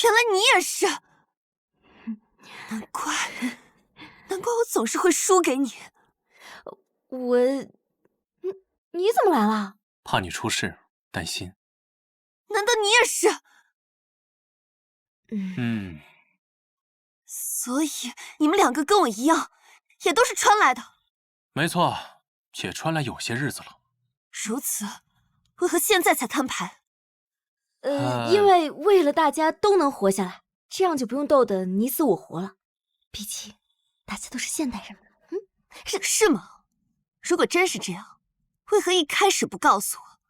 原来你也是，难怪我总是会输给你。你怎么来了？怕你出事，担心。难道你也是？所以你们两个跟我一样，也都是穿来的。没错，且穿来有些日子了。如此，为何现在才摊牌？因为为了大家都能活下来，这样就不用斗得你死我活了。毕竟大家都是现代人嘛。是吗？如果真是这样，为何一开始不告诉我？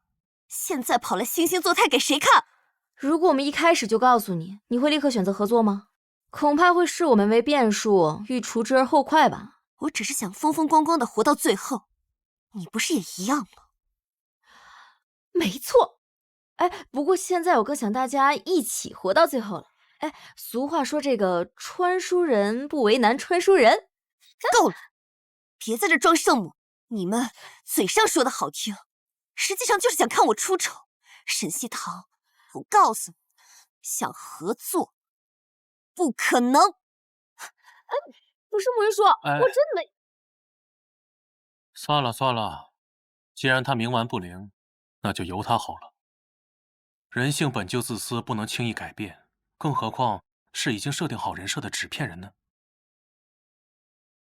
现在跑来惺惺作态给谁看？如果我们一开始就告诉你，你会立刻选择合作吗？恐怕会视我们为变数，欲除之而后快吧。我只是想风风光光的活到最后，你不是也一样吗？没错。不过现在我更想大家一起活到最后了。俗话说这个穿书人不为难穿书人。够了，别在这装圣母。你们嘴上说的好听，实际上就是想看我出丑。沈西堂，我告诉你，想合作不可能。不是慕云舒，我真的没。算了，既然他冥顽不灵，那就由他好了。人性本就自私，不能轻易改变，更何况是已经设定好人设的纸片人呢？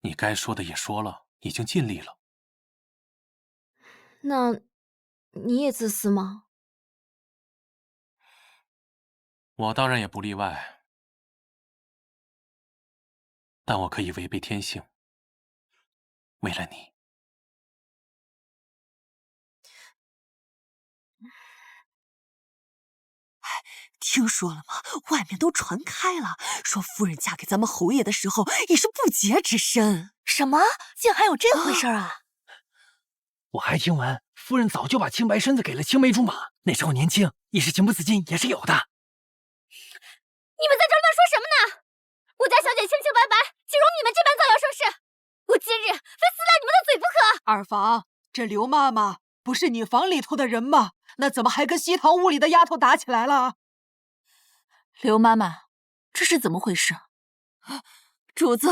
你该说的也说了，已经尽力了。那你也自私吗？我当然也不例外，但我可以违背天性，为了你。听说了吗？外面都传开了，说夫人嫁给咱们侯爷的时候已是不洁之身。什么？竟还有这回事啊！我还听闻夫人早就把清白身子给了青梅竹马，那时候年轻，一时情不自禁也是有的。你们在这乱说什么呢？我家小姐清清白白，岂容你们这般造谣生事？我今日非撕烂你们的嘴不可！二房，这刘妈妈不是你房里头的人吗？那怎么还跟西堂屋里的丫头打起来了？刘妈妈，这是怎么回事？主子，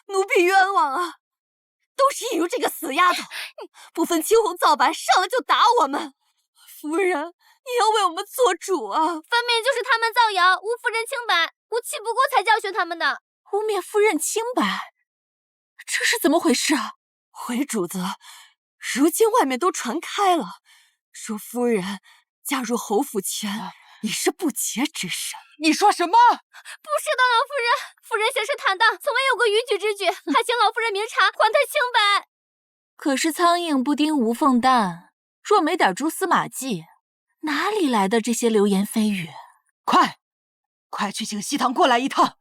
奴婢冤枉啊！都是易如这个死丫头，不分青红皂白，上来就打我们。夫人，你要为我们做主啊！分明就是他们造谣，诬夫人清白，我气不过才教训他们的。污蔑夫人清白，这是怎么回事啊？回主子，如今外面都传开了，说夫人嫁入侯府前已是不洁之身。你说什么？不是的，老夫人，夫人行事坦荡，从未有过逾矩之举，还请老夫人明察，还她清白。可是苍蝇不叮无缝蛋，若没点蛛丝马迹，哪里来的这些流言蜚语？快去请西堂过来一趟，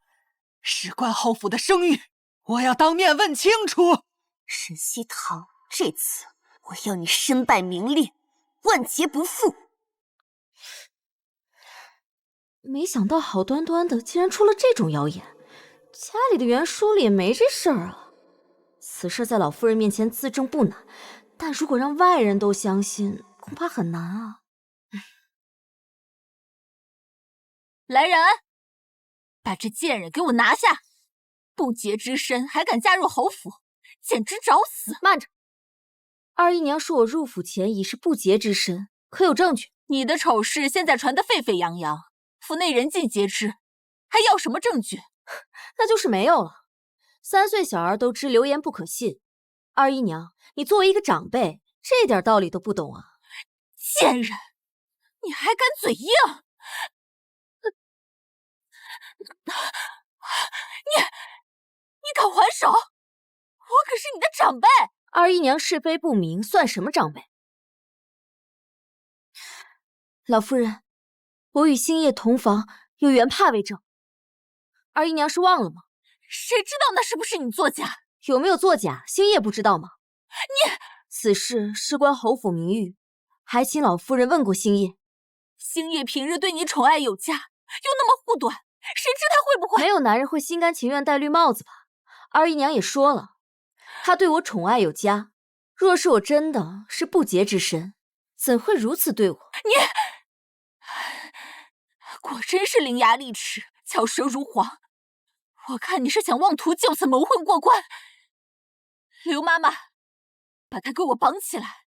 事关侯府的声誉，我要当面问清楚。沈西堂，这次我要你身败名裂，万劫不复。没想到好端端的竟然出了这种谣言，家里的原书里也没这事儿啊。此事在老夫人面前自证不难，但如果让外人都相信，恐怕很难啊。来人，把这贱人给我拿下！不洁之身还敢嫁入侯府，简直找死！慢着，二姨娘说我入府前已是不洁之身，可有证据？你的丑事现在传得沸沸扬扬，府内人尽皆知，还要什么证据？那就是没有了。3岁小儿都知流言不可信，二姨娘，你作为一个长辈，这点道理都不懂啊！贱人，你还敢嘴硬！你敢还手？我可是你的长辈！二姨娘是非不明，算什么长辈？老夫人，我与星夜同房，有原帕为证。二姨娘是忘了吗？谁知道那是不是你作假？有没有作假，星夜不知道吗？你此事事关侯府名誉，还请老夫人问过星夜。星夜平日对你宠爱有加，又那么护短，谁知他会不会……没有男人会心甘情愿戴绿帽子吧？二姨娘也说了，他对我宠爱有加。若是我真的是不洁之身，怎会如此对我？你果真是伶牙俐齿，巧舌如簧。我看你是想妄图就此蒙混过关。刘妈妈，把他给我绑起来！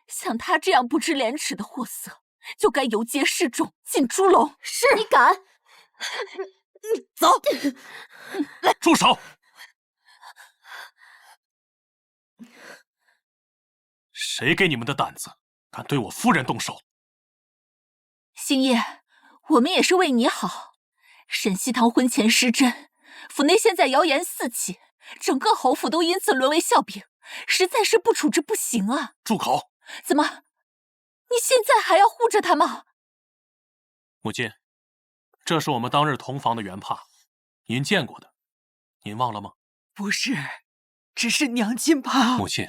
像他这样不知廉耻的货色，就该游街示众，进猪笼。是你敢？走！来，住手！谁给你们的胆子，敢对我夫人动手？星夜，我们也是为你好。沈西堂婚前失贞，府内现在谣言四起，整个侯府都因此沦为笑柄，实在是不处置不行啊！住口！怎么，你现在还要护着他吗？母亲，这是我们当日同房的原帕，您见过的，您忘了吗？不是，只是娘亲怕。母亲，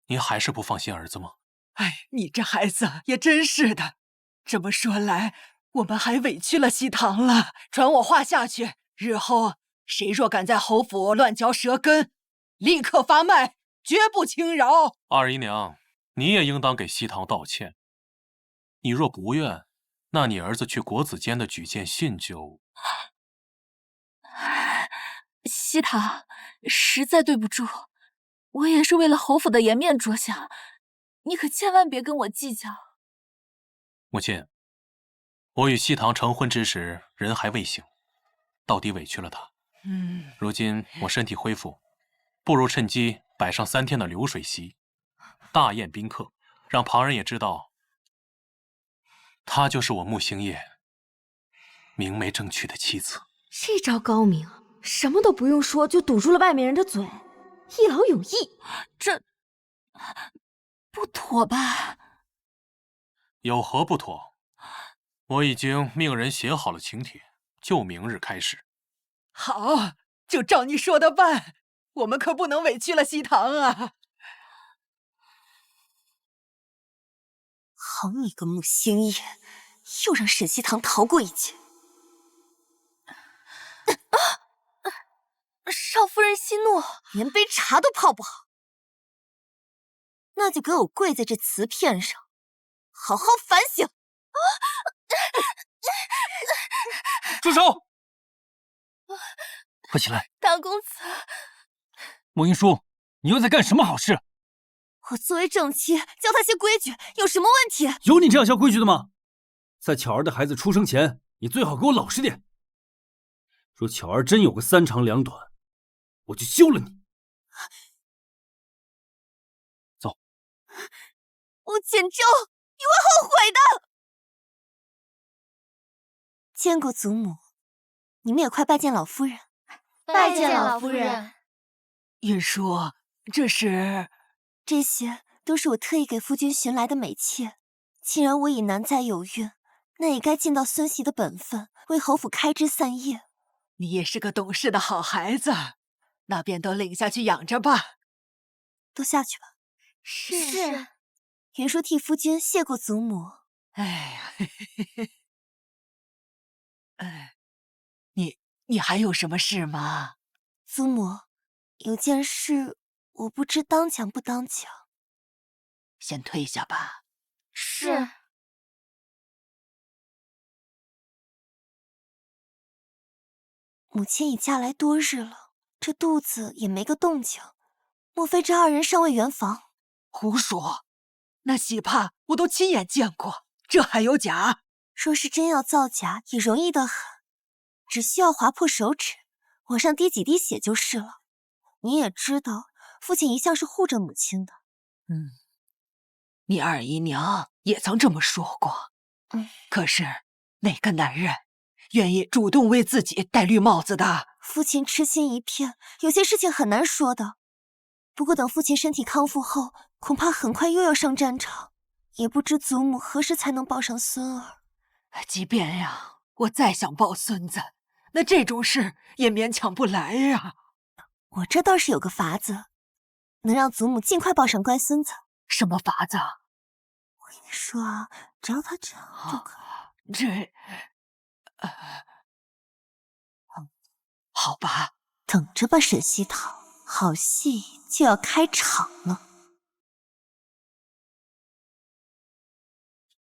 您还是不放心儿子吗？哎，你这孩子也真是的。这么说来，我们还委屈了西堂了。传我话下去，日后谁若敢在侯府乱嚼舌根，立刻发卖，绝不轻饶。二姨娘，你也应当给西堂道歉。你若不愿，那你儿子去国子监的举荐信就……西堂，实在对不住，我也是为了侯府的颜面着想，你可千万别跟我计较。母亲，我与西堂成婚之时，人还未醒，到底委屈了他。如今我身体恢复，不如趁机摆上3天的流水席，大宴宾客，让旁人也知道，她就是我穆星夜明媒正娶的妻子。这招高明，什么都不用说就堵住了外面人的嘴，一劳永逸。这不妥吧？有何不妥？我已经命人写好了请帖，就明日开始。好，就照你说的办。我们可不能委屈了西堂啊！好你个穆星夜，又让沈西堂逃过一劫。少夫人息怒，连杯茶都泡不好，那就给我跪在这瓷片上，好好反省。住手！快起来！大公子，莫云舒，你又在干什么好事？我作为正妻，教他些规矩，有什么问题？有你这样教规矩的吗？在巧儿的孩子出生前，你最好给我老实点。若巧儿真有个3长2短，我就休了你。走。吴锦州，你会后悔的。见过祖母，你们也快拜见老夫人。拜见老夫人。云舒，这些都是我特意给夫君寻来的美妾。既然我已难再有孕，那也该尽到孙媳的本分，为侯府开枝散叶。你也是个懂事的好孩子，那便都领下去养着吧。都下去吧。是。云舒替夫君谢过祖母。哎呀，你还有什么事吗？祖母，有件事我不知当讲不当讲。先退下吧。是。母亲已嫁来多日了，这肚子也没个动静，莫非这2人尚未圆房？胡说！那喜帕我都亲眼见过，这还有假？若是真要造假，也容易得很，只需要划破手指，往上滴几滴血就是了。你也知道，父亲一向是护着母亲的。你二姨娘也曾这么说过。可是哪个男人愿意主动为自己戴绿帽子的？父亲痴心一片，有些事情很难说的。不过等父亲身体康复后，恐怕很快又要上战场，也不知祖母何时才能抱上孙儿。即便呀，我再想抱孙子，那这种事也勉强不来呀。我这倒是有个法子，能让祖母尽快抱上乖孙子。什么法子？我跟你说啊，只要他这样就可以。好吧，等着吧，沈西堂，好戏就要开场了。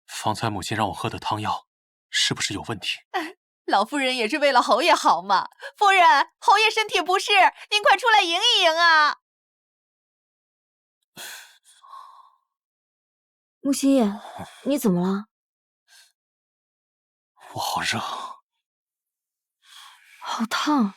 方才母亲让我喝的汤药，是不是有问题？老夫人也是为了侯爷好嘛。夫人，侯爷身体不适，您快出来迎一迎啊！穆心夜，你怎么了？我好热，好烫。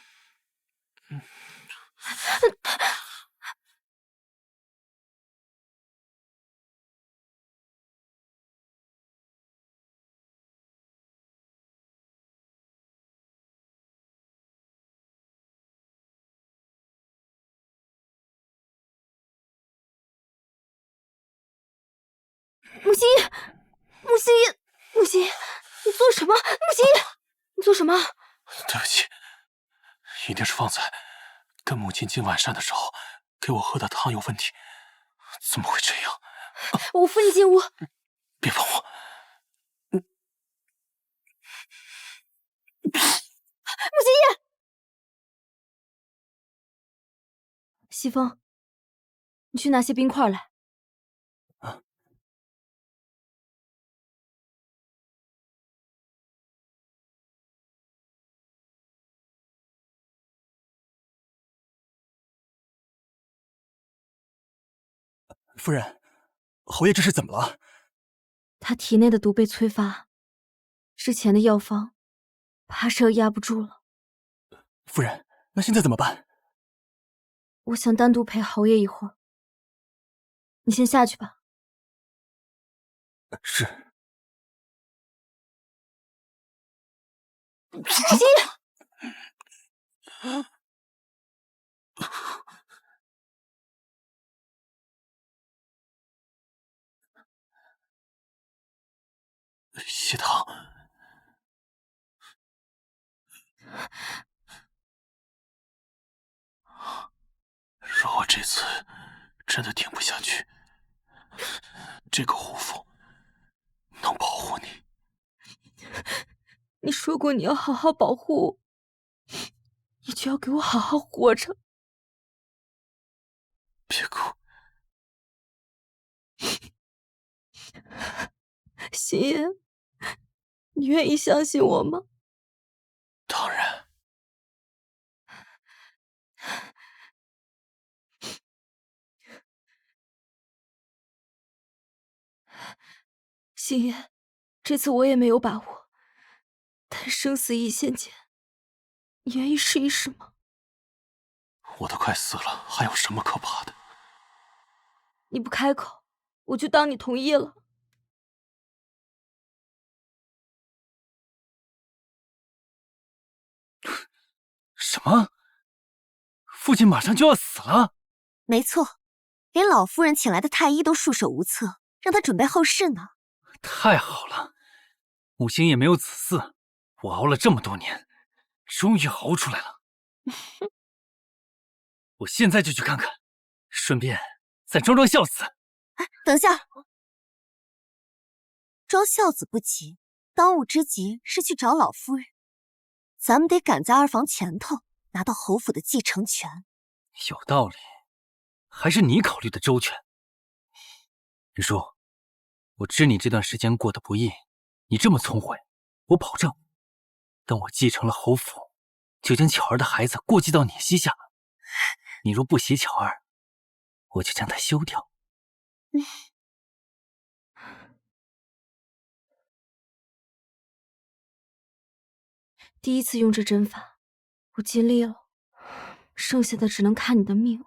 穆心夜，穆心夜，穆心夜，你做什么？穆心夜，你做什么？对不起，一定是方才跟母亲进晚膳的时候给我喝的汤有问题，怎么会这样？我扶你进屋。别碰我！穆心夜，西风，你去拿些冰块来。夫人，侯爷这是怎么了？他体内的毒被催发，之前的药方怕是要压不住了。夫人，那现在怎么办？我想单独陪侯爷一会儿，你先下去吧。是。母亲。西堂，若我这次真的挺不下去，这个护符能保护你。你说过你要好好保护我，你就要给我好好活着。别哭。心夜，你愿意相信我吗？当然。星爷，这次我也没有把握，但生死一线间，你愿意试一试吗？我都快死了，还有什么可怕的？你不开口，我就当你同意了。什么？父亲马上就要死了？没错，连老夫人请来的太医都束手无策，让他准备后事呢。太好了，母亲也没有子嗣，我熬了这么多年，终于熬出来了。我现在就去看看，顺便再装装孝子。哎，等下，装孝子不急，当务之急是去找老夫人。咱们得赶在二房前头拿到侯府的继承权。有道理，还是你考虑的周全。云舒，我知你这段时间过得不易，你这么聪慧，我保证，等我继承了侯府，就将巧儿的孩子过继到你膝下。你若不喜巧儿，我就将她休掉。第一次用这针法，我尽力了，剩下的只能看你的命。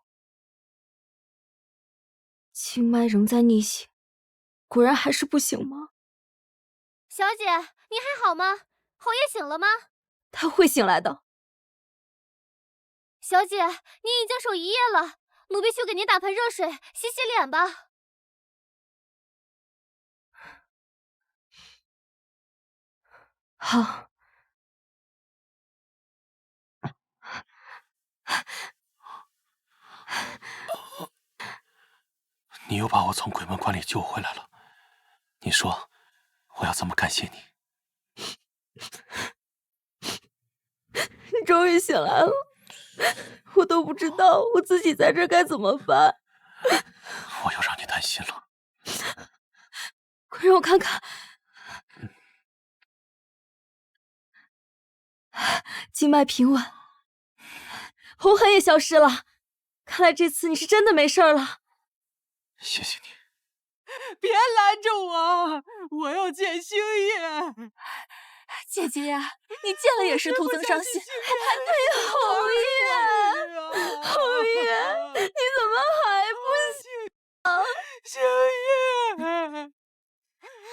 清脉仍在逆行，果然还是不行吗？小姐，你还好吗？侯爷醒了吗？他会醒来的。小姐，您已经守一夜了，奴婢去给您打盆热水，洗洗脸吧。好。你又把我从鬼门关里救回来了，你说我要怎么感谢你？你终于醒来了，我都不知道我自己在这该怎么办。我又让你担心了。快让我看看。经脉平稳，红痕也消失了，看来这次你是真的没事了。谢谢你。别拦着我，我要见星爷。姐姐呀，你见了也是徒增伤心。侯爷，侯爷，你怎么还不醒啊？星爷，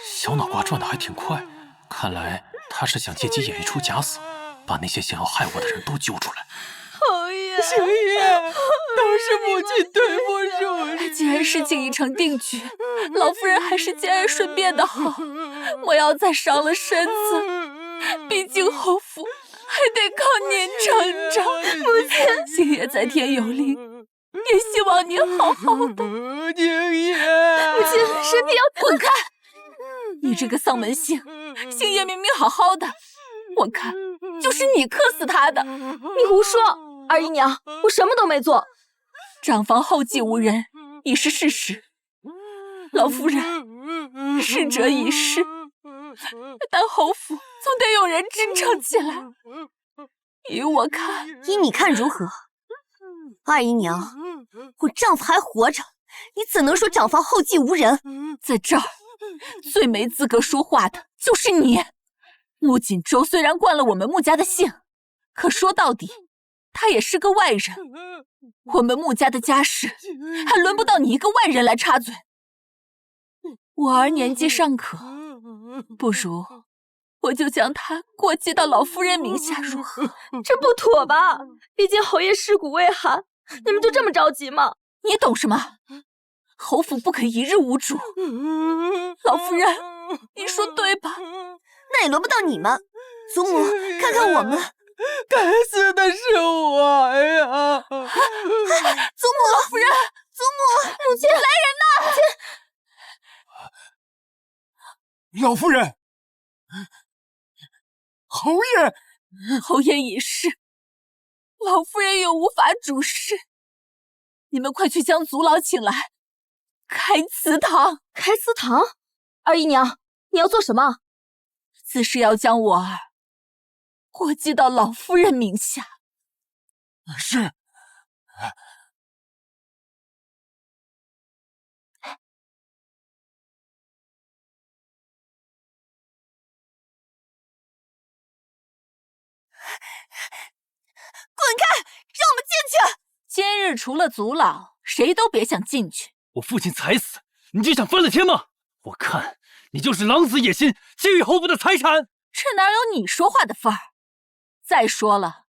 小脑瓜转得还挺快，看来他是想借机演一出假死，把那些想要害我的人都揪出来。侯爷，星爷，都是母亲对不住你。既然事情已成定局，老夫人还是节哀顺变的好，莫要再伤了身子。毕竟侯府还得靠您撑着。母亲，星爷在天有灵，也希望您好好的。星爷，母亲身体要滚开！你这个丧门星，星爷明明好好的，我看就是你克死他的。你胡说！二姨娘，我什么都没做。长房后继无人已是事实，老夫人逝者已逝，但侯府总得有人支撑起来。依我看，依你看如何？二姨娘，我丈夫还活着，你怎能说长房后继无人？在这儿，最没资格说话的就是你。穆锦州虽然冠了我们穆家的姓，可说到底，他也是个外人。我们穆家的家事，还轮不到你一个外人来插嘴。我儿年纪尚可，不如我就将他过继到老夫人名下，如何？这不妥吧？毕竟侯爷尸骨未寒，你们就这么着急吗？你懂什么？侯府不可一日无主。老夫人，你说对吧？那也轮不到你们。祖母，看看我们。该死的是我呀！祖母，老夫人，祖母，母亲，来人呐！老夫人，侯爷，侯爷已逝，老夫人又无法主事。你们快去将族老请来，开祠堂。开祠堂？二姨娘，你要做什么？自是要将我儿过继到老夫人名下。是。开，让我们进去！今日除了族老，谁都别想进去。我父亲才死，你就想翻了天吗？我看你就是狼子野心，觊觎侯府的财产。这哪有你说话的份儿？再说了，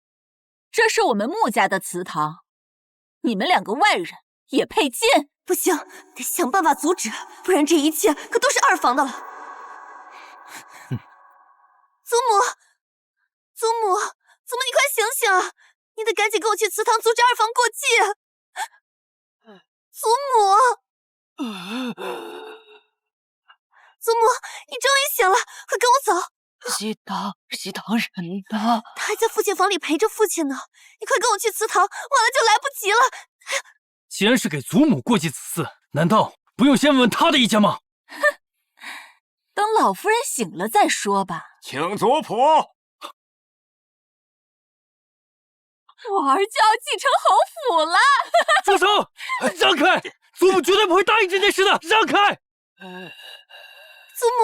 这是我们穆家的祠堂，你们两个外人也配进？不行，得想办法阻止，不然这一切可都是二房的了。祖母，祖母，祖母，你快醒醒啊！你得赶紧跟我去祠堂阻止二房过继。祖母，祖母，你终于醒了，快跟我走。西堂人呢？他还在父亲房里陪着父亲呢。你快跟我去祠堂，晚了就来不及了。既然是给祖母过继此事，难道不用先问问他的意见吗？哼，等老夫人醒了再说吧。请族谱。我儿就要继承侯府了。住手！让开！祖母绝对不会答应这件事的，让开！祖母，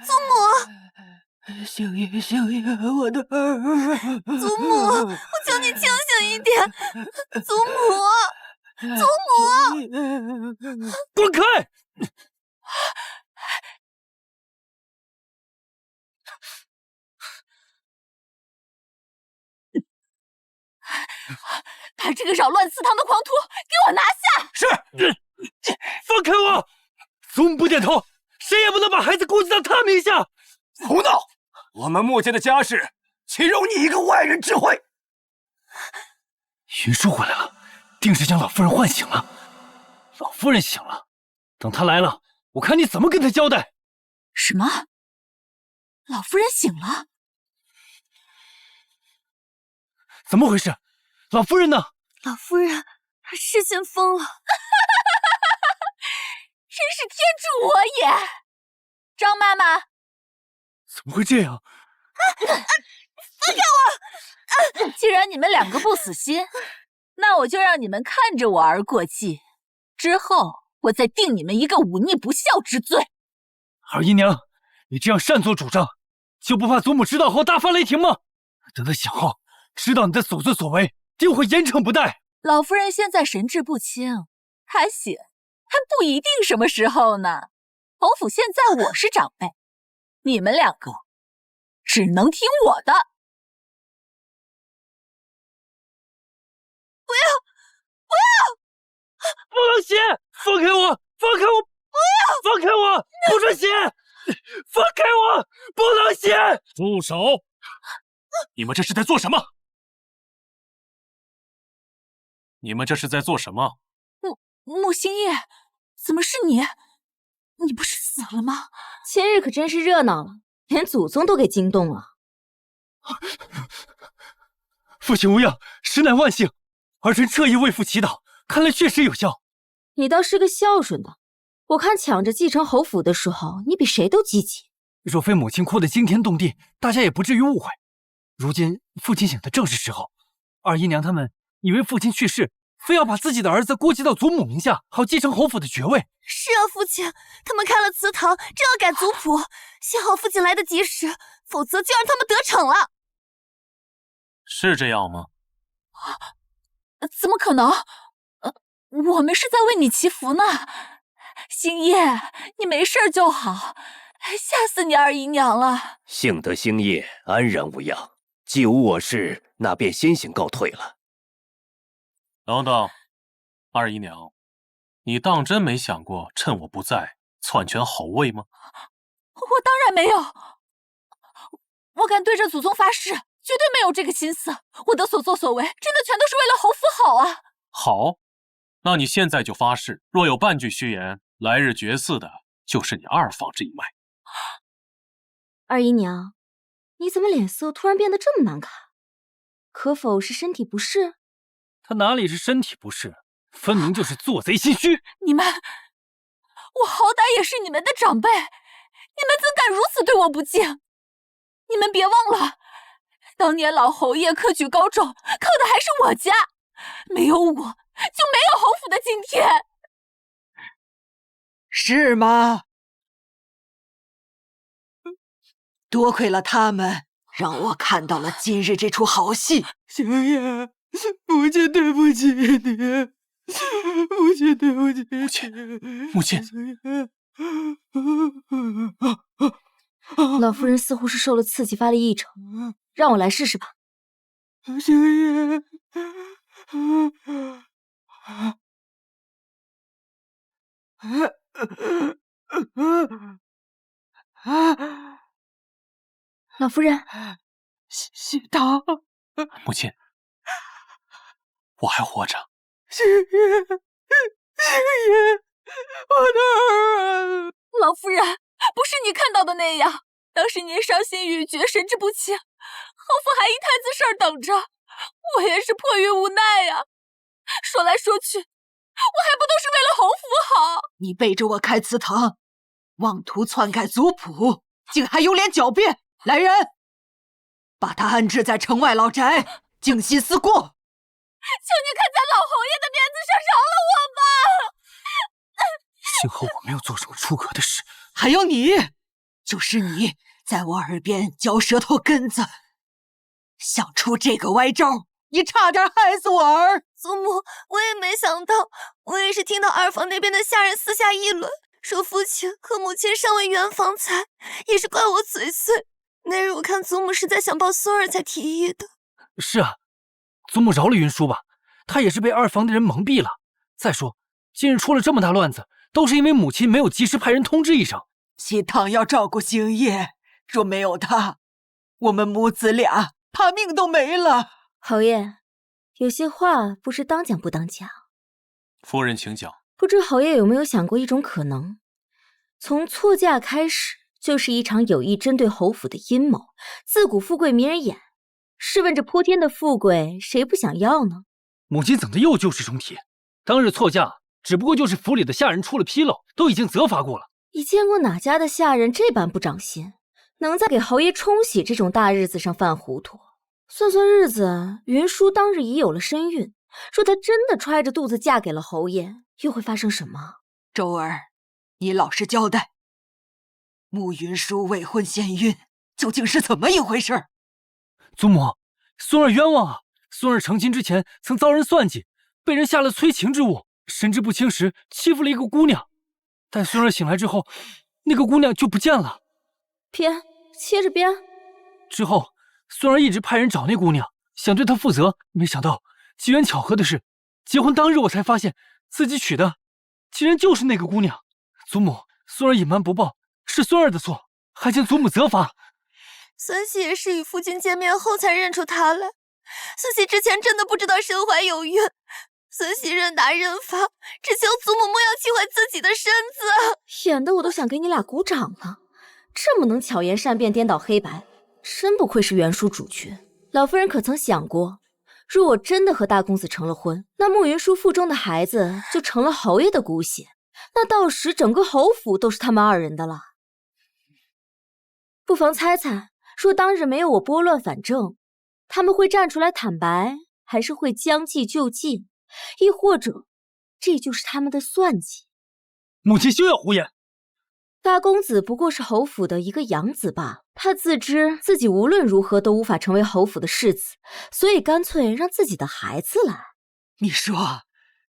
祖母，星夜，我的儿！祖母，我求你清醒一点！祖母，祖母，滚开！他这个扰乱祠堂的狂徒，给我拿下！是，放开我！祖母不点头，谁也不能把孩子顾及到他名下。胡闹！我们穆家的家事，岂容你一个外人指挥？云舒回来了，定是将老夫人唤醒了。老夫人醒了，等她来了，我看你怎么跟她交代。什么？老夫人醒了？怎么回事？老夫人呢？老夫人，她是先疯了。真是天助我也！张妈妈，怎么会这样？放开我！既然你们两个不死心，那我就让你们看着我儿过继，之后我再定你们一个忤逆不孝之罪。二姨娘，你这样擅作主张，就不怕祖母知道后大发雷霆吗？等她醒后，知道你的所作所为，定会严惩不贷。老夫人现在神志不清，还醒还不一定什么时候呢。侯府现在我是长辈，你们两个只能听我的。不要！不要！不能写！放开我！放开我！不要！放开我！不准写！放开我！不能写！住手！你们这是在做什么？你们这是在做什么？穆星夜，怎么是你？你不是死了吗？前日可真是热闹了，连祖宗都给惊动了。父亲无恙，实乃万幸。儿臣彻夜为父祈祷，看来确实有效。你倒是个孝顺的，我看抢着继承侯府的时候，你比谁都积极。若非母亲哭得惊天动地，大家也不至于误会。如今父亲醒的正是时候，二姨娘他们以为父亲去世，非要把自己的儿子过继到祖母名下，好继承侯府的爵位。是啊，父亲，他们开了祠堂，正要改族谱，幸好父亲来得及时，否则就让他们得逞了。是这样吗？怎么可能？我们是在为你祈福呢。星夜，你没事就好，吓死你二姨娘了。幸得星夜安然无恙，既无我事，那便先行告退了。等等，二姨娘，你当真没想过趁我不在篡权侯位吗？我当然没有，我敢对着祖宗发誓，绝对没有这个心思。我的所作所为，真的全都是为了侯府好啊！好，那你现在就发誓，若有半句虚言，来日绝嗣的就是你二房这一脉。二姨娘，你怎么脸色突然变得这么难看？可否是身体不适？他哪里是身体不适，分明就是做贼心虚。你们，我好歹也是你们的长辈，你们怎敢如此对我不敬？你们别忘了，当年老侯爷科举高中，靠的还是我家，没有我就没有侯府的今天。是吗？多亏了他们，让我看到了今日这出好戏。星夜，母亲对不起你，母亲对不起你，母亲。老夫人似乎是受了刺激发了异常，让我来试试吧。星夜，老夫人，喜堂，母亲，我还活着。星夜，我的儿啊！老夫人，不是你看到的那样。当时您伤心欲绝，神志不清，侯府还一摊子事儿等着，我也是迫于无奈呀。说来说去，我还不都是为了侯府好？你背着我开祠堂，妄图篡改族谱，竟还有脸狡辩！来人，把他安置在城外老宅，静心思过。求你看在老侯爷的面子上饶了我吧！幸好我没有做什么出格的事。还有你，就是你在我耳边嚼舌头根子，想出这个歪招，你差点害死我儿。祖母，我也没想到，我也是听到二房那边的下人私下议论，说父亲和母亲尚未圆房才，也是怪我嘴碎。那日我看祖母是在想抱孙儿才提议的。是啊，祖母饶了云舒吧，她也是被二房的人蒙蔽了。再说，今日出了这么大乱子，都是因为母亲没有及时派人通知一声。喜堂要照顾星夜，若没有他，我们母子俩怕命都没了。侯爷，有些话不是当讲不当讲。夫人请讲。不知侯爷有没有想过一种可能，从错嫁开始就是一场有意针对侯府的阴谋。自古富贵迷人眼，试问这泼天的富贵，谁不想要呢？母亲怎的又旧事重提？当日错嫁只不过就是府里的下人出了纰漏，都已经责罚过了。你见过哪家的下人这般不长心，能在给侯爷冲喜这种大日子上犯糊涂？算算日子，云舒当日已有了身孕，若她真的揣着肚子嫁给了侯爷，又会发生什么？周儿，你老实交代，慕云舒未婚先孕，究竟是怎么一回事？祖母，孙儿冤枉啊！孙儿成亲之前曾遭人算计，被人下了催情之物，神志不清时欺负了一个姑娘。但孙儿醒来之后，那个姑娘就不见了。编，接着编。之后，孙儿一直派人找那姑娘，想对她负责。没想到机缘巧合的是，结婚当日我才发现自己娶的竟然就是那个姑娘。祖母，孙儿隐瞒不报，是孙儿的错，还请祖母责罚。孙喜也是与夫君见面后才认出他来，孙喜之前真的不知道身怀有孕。孙喜认打认罚，只求祖母莫要气坏自己的身子。演的我都想给你俩鼓掌了，这么能巧言善辩、颠倒黑白，真不愧是原书主角。老夫人可曾想过，若我真的和大公子成了婚，那慕云舒腹中的孩子就成了侯爷的骨血，那到时整个侯府都是他们二人的了。不妨猜猜，若当日没有我拨乱反正，他们会站出来坦白，还是会将计就计？亦或者，这就是他们的算计。母亲休要胡言。大公子不过是侯府的一个养子罢，他自知自己无论如何都无法成为侯府的世子，所以干脆让自己的孩子来。你说，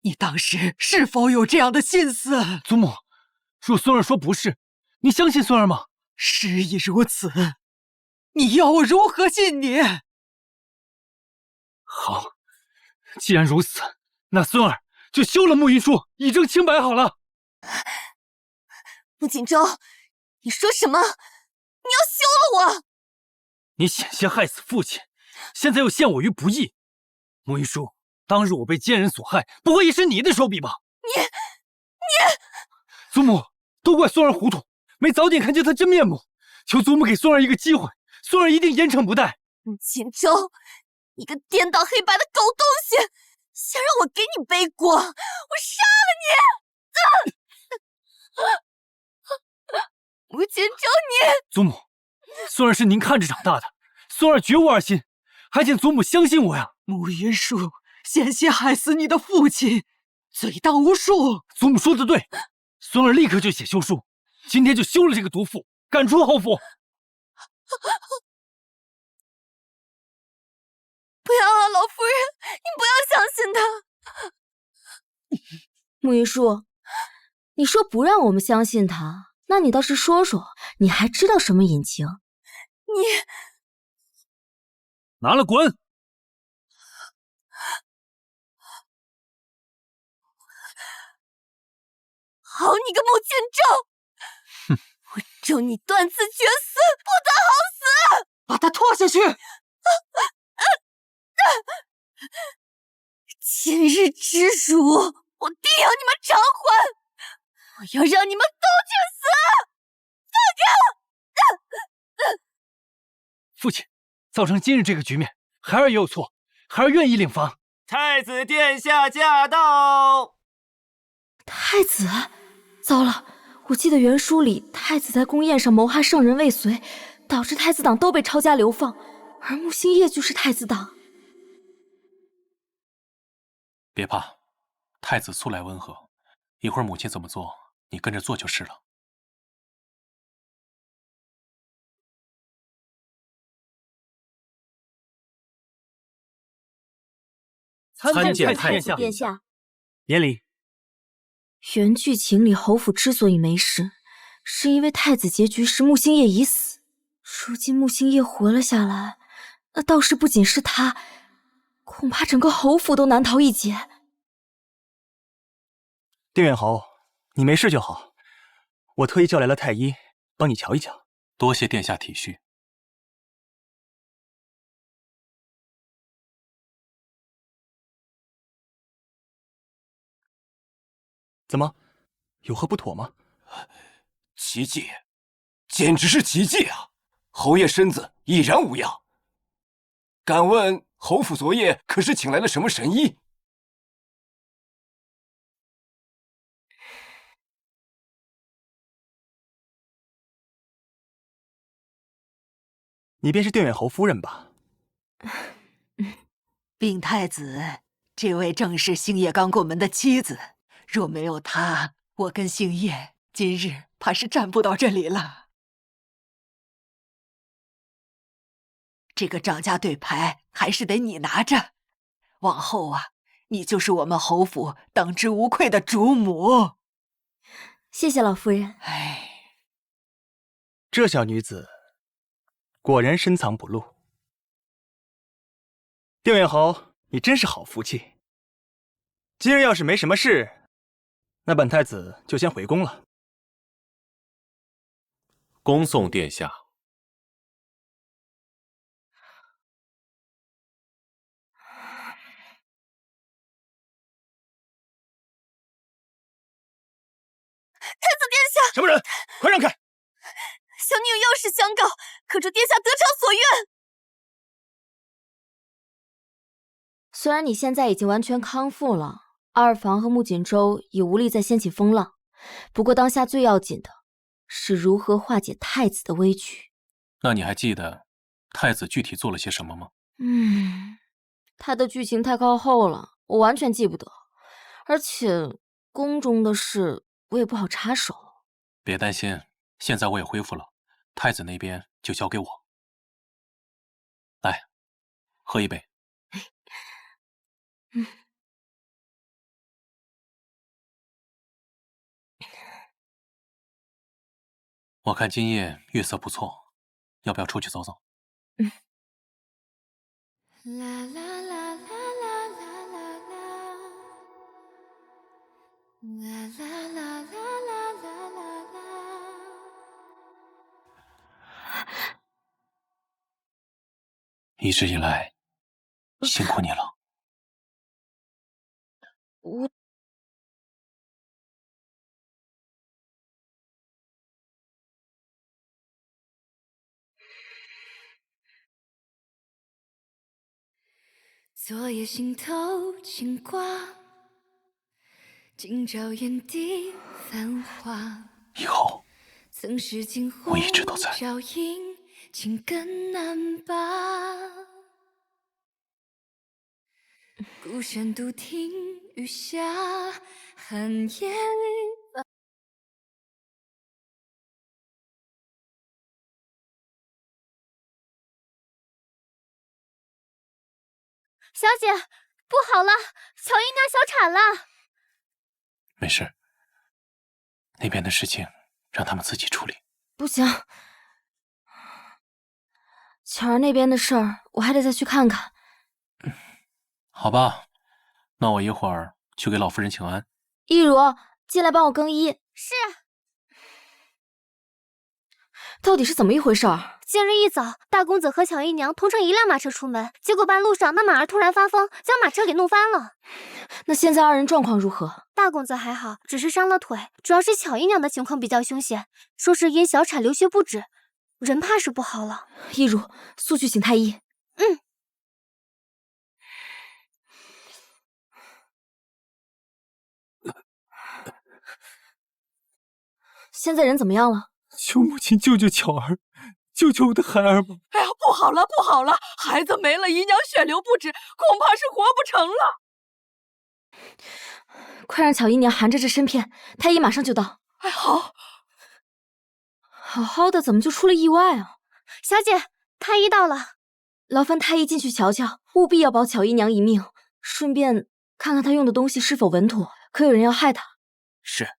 你当时是否有这样的心思？祖母，若孙儿说不是，你相信孙儿吗？事已如此，你要我如何信你？好，既然如此，那孙儿就休了慕云舒，以证清白好了。慕锦州，你说什么？你要休了我？你险些害死父亲，现在又陷我于不义。慕云舒，当日我被奸人所害，不会也是你的手笔吧？你，祖母，都怪孙儿糊涂，没早点看见他真面目。求祖母给孙儿一个机会，孙儿一定严惩不贷。慕锦州，你个颠倒黑白的狗东西，想让我给你背锅，我杀了你！慕锦州，你祖母，孙儿是您看着长大的，孙儿绝无二心，还请祖母相信我呀。慕云舒险些害死你的父亲，罪当无数。祖母说的对，孙儿立刻就写休书，今天就休了这个毒妇，赶出侯府。不要啊，老夫人，你不要相信他。沐云舒，你说不让我们相信他，那你倒是说说，你还知道什么隐情？你拿了滚！好你个穆剑舟！哼！我咒你断子绝孙，不得好死！把他拖下去！今日之辱，我定要你们偿还！我要让你们都去死！放开！父亲，造成今日这个局面，孩儿也有错，孩儿愿意领防。太子殿下驾到！太子，糟了！我记得原书里，太子在宫宴上谋害圣人未遂，导致太子党都被抄家流放，而穆星夜就是太子党。别怕，太子素来温和，一会儿母亲怎么做，你跟着做就是了。参见太子殿下。免礼。原剧情里，侯府之所以没事，是因为太子结局时穆星夜已死。如今穆星夜活了下来，那倒是不仅是他，恐怕整个侯府都难逃一劫。定远侯，你没事就好。我特意叫来了太医，帮你瞧一瞧。多谢殿下体恤。怎么，有何不妥吗？奇迹，简直是奇迹啊！侯爷身子已然无恙。敢问侯府昨夜可是请来了什么神医？你便是定远侯夫人吧？禀太子，这位正是星夜刚过门的妻子。若没有她，我跟星夜今日怕是站不到这里了。这个掌家对牌还是得你拿着，往后啊，你就是我们侯府当之无愧的主母。谢谢老夫人。哎，这小女子果然深藏不露。定远侯，你真是好福气。今日要是没什么事，那本太子就先回宫了。恭送殿下。太子殿下，什么人？快让开！小女有要事相告，可祝殿下得偿所愿。虽然你现在已经完全康复了，二房和穆锦州已无力再掀起风浪，不过当下最要紧的是如何化解太子的危局。那你还记得太子具体做了些什么吗？他的剧情太靠后了，我完全记不得，而且宫中的事我也不好插手。别担心，现在我也恢复了，太子那边就交给我。来，喝一杯。我看今夜月色不错，要不要出去走走？一直以来，辛苦你了。我昨夜心头牵挂，今朝眼底繁华。以后曾是惊鸿我一直都在。照影，情更难拔。孤山独听雨下，寒夜里。小姐，不好了，乔姨娘小产了。没事，那边的事情让他们自己处理。不行，巧儿那边的事儿我还得再去看看。好吧，那我一会儿去给老夫人请安。一如，进来帮我更衣。是。到底是怎么一回事？今日一早，大公子和巧姨娘同乘一辆马车出门，结果半路上那马儿突然发疯，将马车给弄翻了。那现在二人状况如何？大公子还好，只是伤了腿，主要是巧姨娘的情况比较凶险，说是因小产流血不止，人怕是不好了。一如，速去请太医。嗯。现在人怎么样了？求母亲救救巧儿，救救我的孩儿吧！哎呀，不好了，不好了！孩子没了，姨娘血流不止，恐怕是活不成了。快让巧姨娘含着这参片，太医马上就到。哎，好。好好的，怎么就出了意外啊？小姐，太医到了，劳烦太医进去瞧瞧，务必要保巧姨娘一命，顺便看看她用的东西是否稳妥，可有人要害她？是。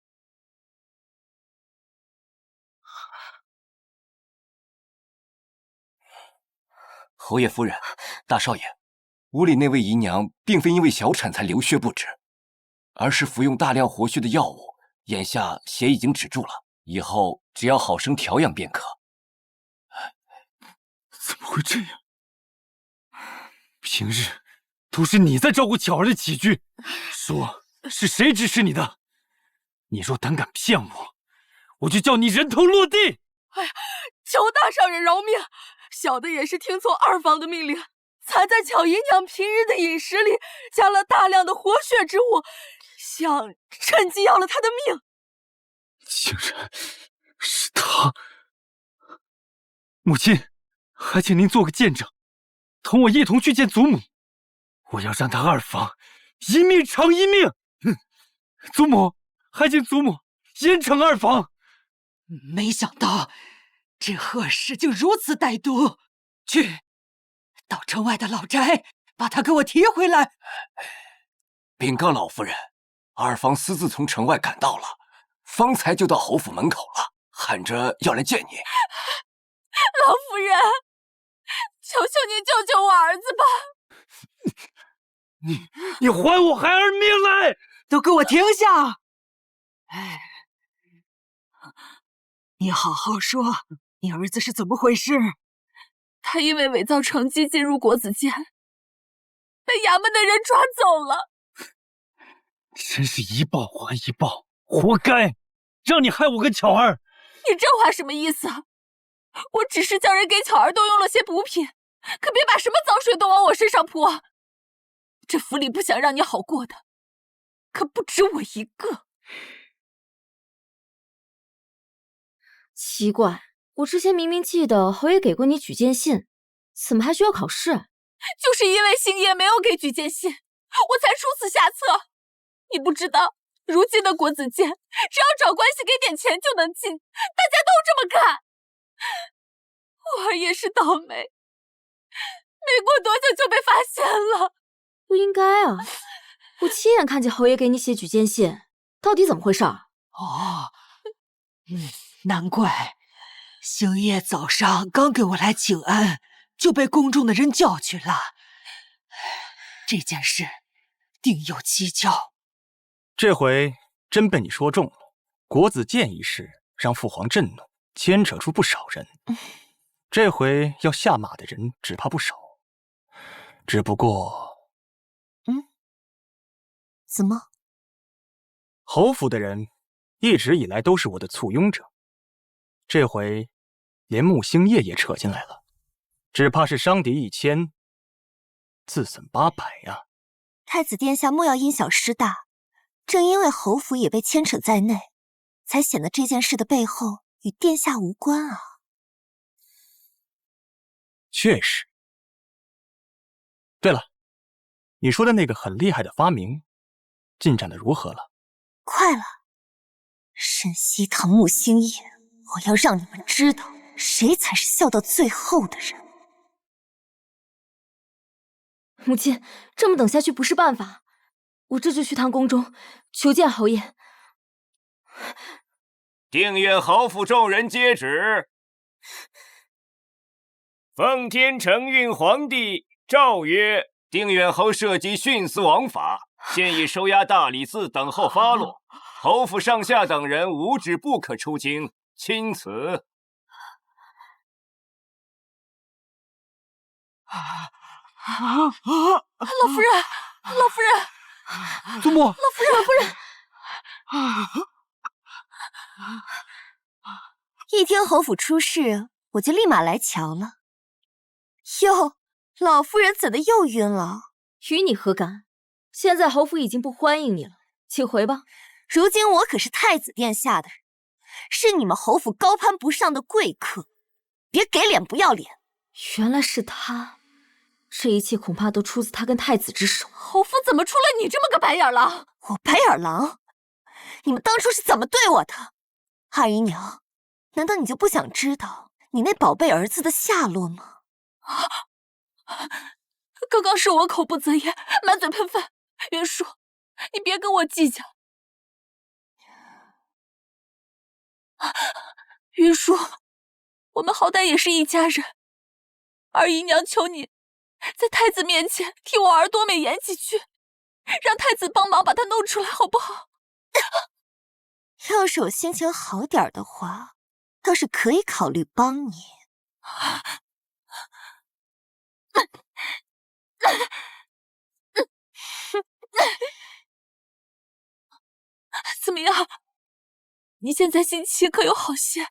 侯爷夫人，大少爷，屋里那位姨娘并非因为小产才流血不止，而是服用大量活血的药物，眼下血已经止住了，以后只要好生调养便可。怎么会这样？平日都是你在照顾巧儿的起居，说是谁指使你的？你若胆敢骗我，我就叫你人头落地！哎呀，求大上人饶命！小的也是听从二房的命令，才在巧姨娘平日的饮食里加了大量的活血之物，想趁机要了她的命。竟然是他！母亲，还请您做个见证，同我一同去见祖母。我要让他二房一命偿一命。祖母，还请祖母严惩二房。没想到这恶事竟如此歹毒！去，到城外的老宅，把他给我提回来。禀告老夫人，二房私自从城外赶到了，方才就到侯府门口了，喊着要来见你。老夫人，求求你救救我儿子吧！你还我孩儿命来！都给我停下！哎，你好好说，你儿子是怎么回事？他因为伪造成绩进入国子监，被衙门的人抓走了。真是一报还一报，活该！让你害我跟巧儿。你这话什么意思？我只是叫人给巧儿动用了些补品，可别把什么脏水都往我身上泼。这府里不想让你好过的，可不止我一个。奇怪，我之前明明记得侯爷给过你举荐信，怎么还需要考试？就是因为星爷没有给举荐信，我才出此下策。你不知道，如今的国子监，只要找关系给点钱就能进，大家都这么干。我儿也是倒霉，没过多久就被发现了。不应该啊！我亲眼看见侯爷给你写举荐信，到底怎么回事？哦，难怪星夜早上刚给我来请安，就被宫中的人叫去了。这件事定有蹊跷。这回真被你说中了。国子监一事让父皇震怒，牵扯出不少人。这回要下马的人只怕不少。只不过，怎么？侯府的人一直以来都是我的簇拥者，这回连穆星夜也扯进来了，只怕是伤敌1000，自损800呀。太子殿下莫要因小失大，正因为侯府也被牵扯在内，才显得这件事的背后与殿下无关啊。确实。对了，你说的那个很厉害的发明，进展的如何了？快了，沈西堂穆星夜，我要让你们知道谁才是笑到最后的人。母亲，这么等下去不是办法，我这就去趟宫中求见侯爷。定远侯府众人接旨。奉天承运皇帝诏曰：定远侯涉及徇私枉法，现已收押大理寺等候发落。侯府上下等人无旨不可出京，钦此。老夫人，老夫人，祖母，老夫人，老夫人。一听侯府出事，我就立马来瞧了。哟，老夫人怎的又晕了？与你何干？现在侯府已经不欢迎你了，请回吧。如今我可是太子殿下的人，是你们侯府高攀不上的贵客，别给脸不要脸。原来是他，这一切恐怕都出自他跟太子之手。侯府怎么出了你这么个白眼狼？我白眼狼？你们当初是怎么对我的？二姨娘，难道你就不想知道你那宝贝儿子的下落吗？刚刚是我口不择言，满嘴喷饭。云舒，你别跟我计较。云舒，我们好歹也是一家人。二姨娘求你，在太子面前替我儿多美演几句，让太子帮忙把他弄出来，好不好？要是我心情好点的话，倒是可以考虑帮你。怎么样？你现在心情可有好些？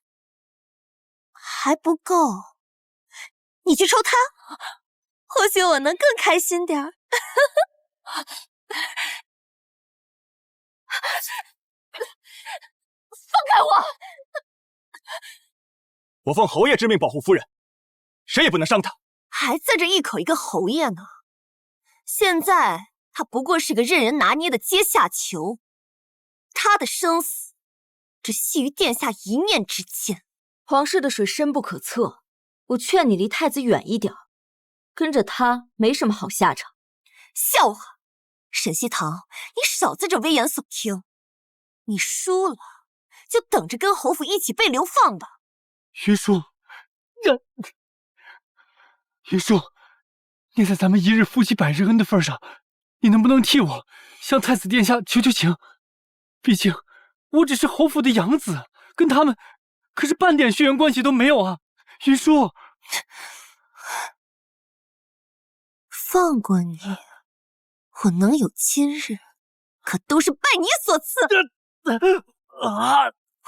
还不够，你去抽他，或许我能更开心点儿。放开我！我奉侯爷之命保护夫人，谁也不能伤她。还在这一口一个侯爷呢，现在他不过是个任人拿捏的阶下囚，他的生死只系于殿下一念之间。皇室的水深不可测，我劝你离太子远一点，跟着他没什么好下场。笑话！沈西堂，你少在这危言耸听，你输了就等着跟侯府一起被流放吧。云舒，云舒，念在咱们一日夫妻百日恩的份上，你能不能替我向太子殿下求求情？毕竟我只是侯府的养子，跟他们可是半点血缘关系都没有啊！云舒，放过你，我能有今日，可都是拜你所赐。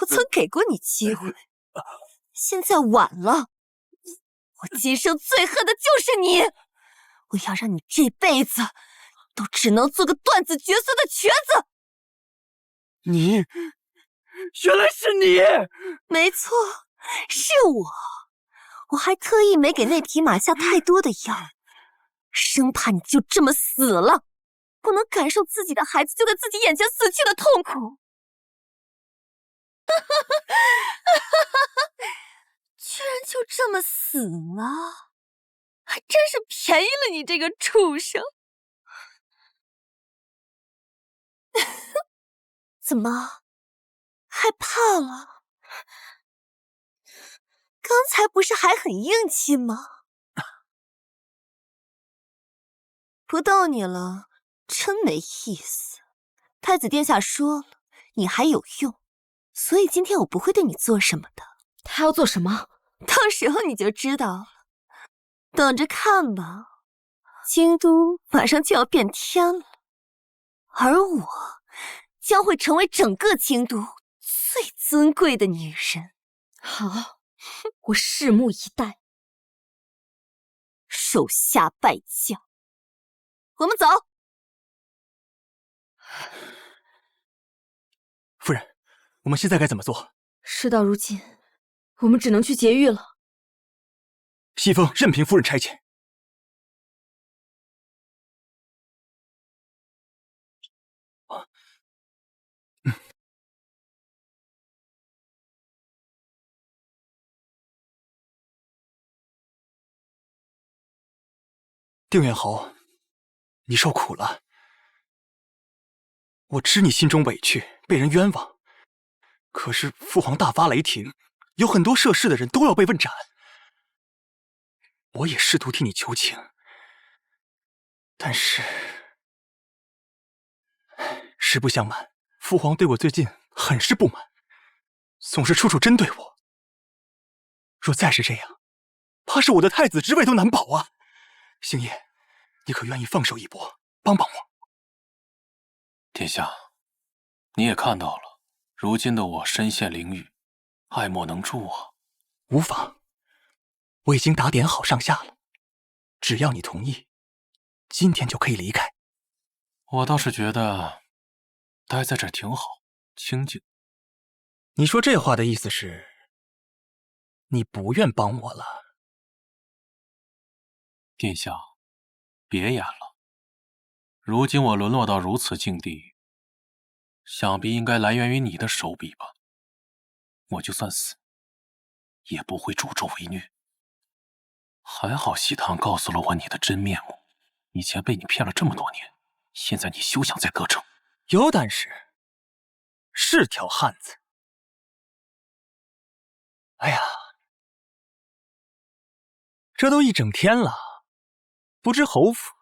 我曾给过你机会，现在晚了。我今生最恨的就是你，我要让你这辈子都只能做个断子绝孙的瘸子。你，原来是你！没错，是我。我还特意没给那匹马下太多的药，生怕你就这么死了，不能感受自己的孩子就在自己眼前死去的痛苦。居然就这么死了，还真是便宜了你这个畜生！怎么，害怕了？刚才不是还很硬气吗？不逗你了，真没意思。太子殿下说了，你还有用，所以今天我不会对你做什么的。他要做什么？到时候你就知道了，等着看吧。京都马上就要变天了，而我将会成为整个京都最尊贵的女人。好，我拭目以待。手下败将，我们走。夫人，我们现在该怎么做？事到如今，我们只能去劫狱了。西风任凭夫人差遣。定远侯，你受苦了。我知你心中委屈，被人冤枉。可是父皇大发雷霆，有很多涉事的人都要被问斩。我也试图替你求情，但是实不相瞒，父皇对我最近很是不满，总是处处针对我。若再是这样，怕是我的太子之位都难保啊！星夜，你可愿意放手一搏，帮帮我？殿下，你也看到了，如今的我身陷囹圄，爱莫能助啊。无妨，我已经打点好上下了，只要你同意，今天就可以离开。我倒是觉得待在这儿挺好，清静。你说这话的意思是，你不愿帮我了？殿下，别演了。如今我沦落到如此境地，想必应该来源于你的手笔吧。我就算死，也不会助纣为虐。还好西堂告诉了我你的真面目，以前被你骗了这么多年，现在你休想再得逞。有胆识，是条汉子。哎呀，这都一整天了，不知侯府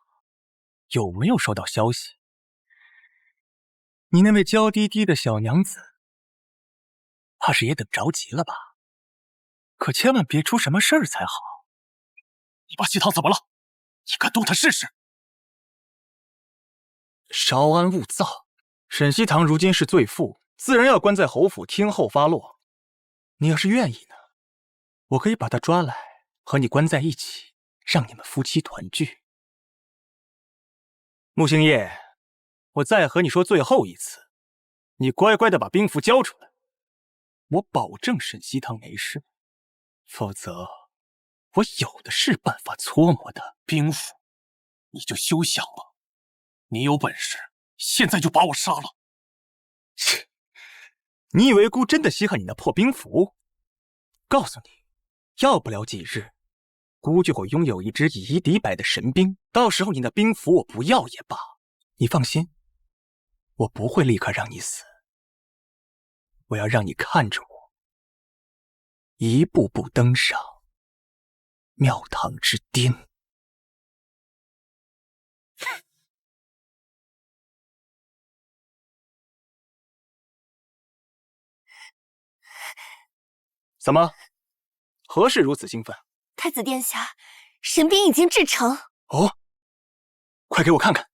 有没有收到消息？你那位娇滴滴的小娘子，怕是也等着急了吧？可千万别出什么事儿才好。你把西堂怎么了？你敢动他试试？稍安勿躁。沈西堂如今是罪妇，自然要关在侯府听候发落。你要是愿意呢，我可以把她抓来和你关在一起，让你们夫妻团聚。穆星夜，我再和你说最后一次，你乖乖的把兵符交出来，我保证沈西堂没事，否则我有的是办法搓磨的。兵符，你就休想吧！你有本事，现在就把我杀了！切，你以为姑真的稀罕你那破兵符？告诉你，要不了几日，姑就会拥有一支夷狄白的神兵，到时候你的兵符我不要也罢。你放心，我不会立刻让你死，我要让你看着我一步步登上庙堂之巅。怎么？何事如此兴奋？太子殿下，神兵已经制成。哦，快给我看看。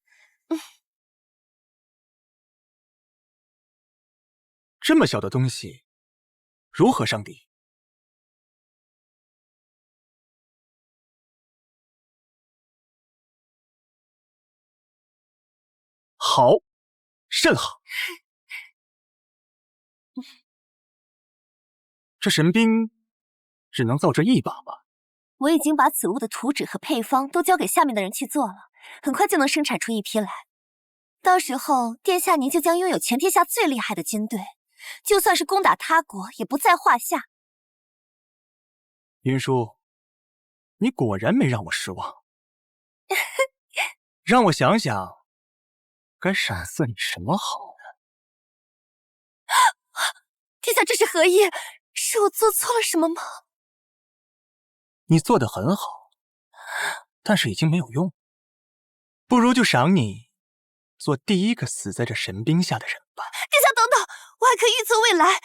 这么小的东西，如何上敌？好，甚好。这神兵只能造这一把吧？我已经把此物的图纸和配方都交给下面的人去做了，很快就能生产出一批来。到时候，殿下您就将拥有全天下最厉害的军队，就算是攻打他国也不在话下。云舒，你果然没让我失望。让我想想，该赏赐你什么好呢？殿下这是何意？是我做错了什么吗？你做得很好，但是已经没有用，不如就赏你做第一个死在这神兵下的人吧。殿下等等，我还可以预测未来，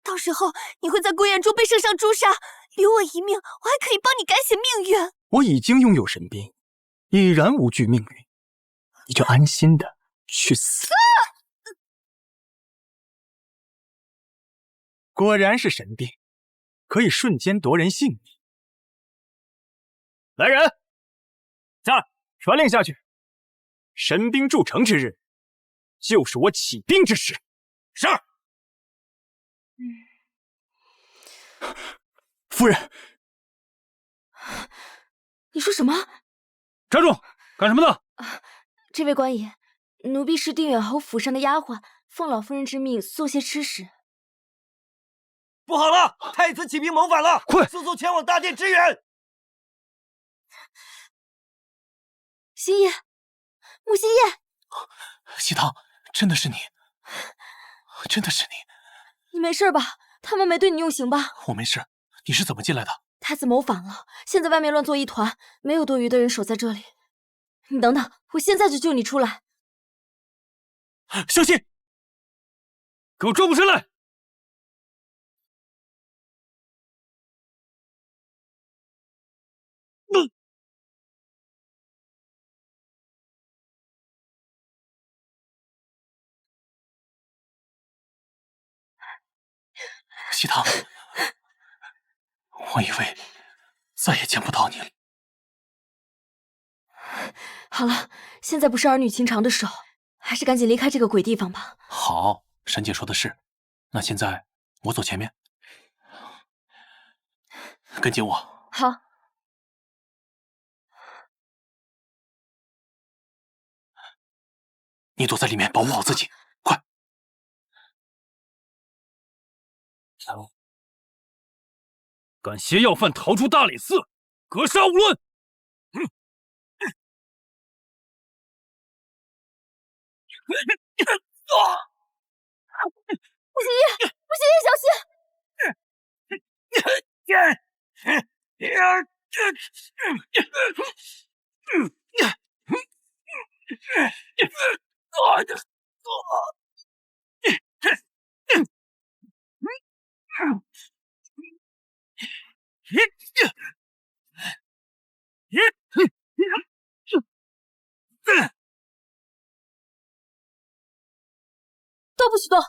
到时候你会在孤雁中被圣上诛杀，留我一命，我还可以帮你改写命运。我已经拥有神兵，已然无惧命运，你就安心的去死。果然是神兵，可以瞬间夺人性命。来人，在传令下去，神兵筑城之日，就是我起兵之时。是。夫人，你说什么？站住！干什么呢？这位官爷，奴婢是定远侯府上的丫鬟，奉老夫人之命送些吃食。不好了，太子起兵谋反了！快，速速前往大殿支援！星夜，穆星夜，西堂，真的是你，真的是你。你没事吧？他们没对你用刑吧？我没事。你是怎么进来的？太子谋反了，现在外面乱作一团，没有多余的人守在这里。你等等，我现在就救你出来。小心！给我转过身来！西堂，我以为再也见不到你了。好了，现在不是儿女情长的时候，还是赶紧离开这个鬼地方吧。好，沈姐说的是。那现在我走前面，跟紧我。好。你躲在里面保护好自己，快！敢携要犯逃出大理寺，格杀勿论！穆星夜，穆星夜，小心！都不许动！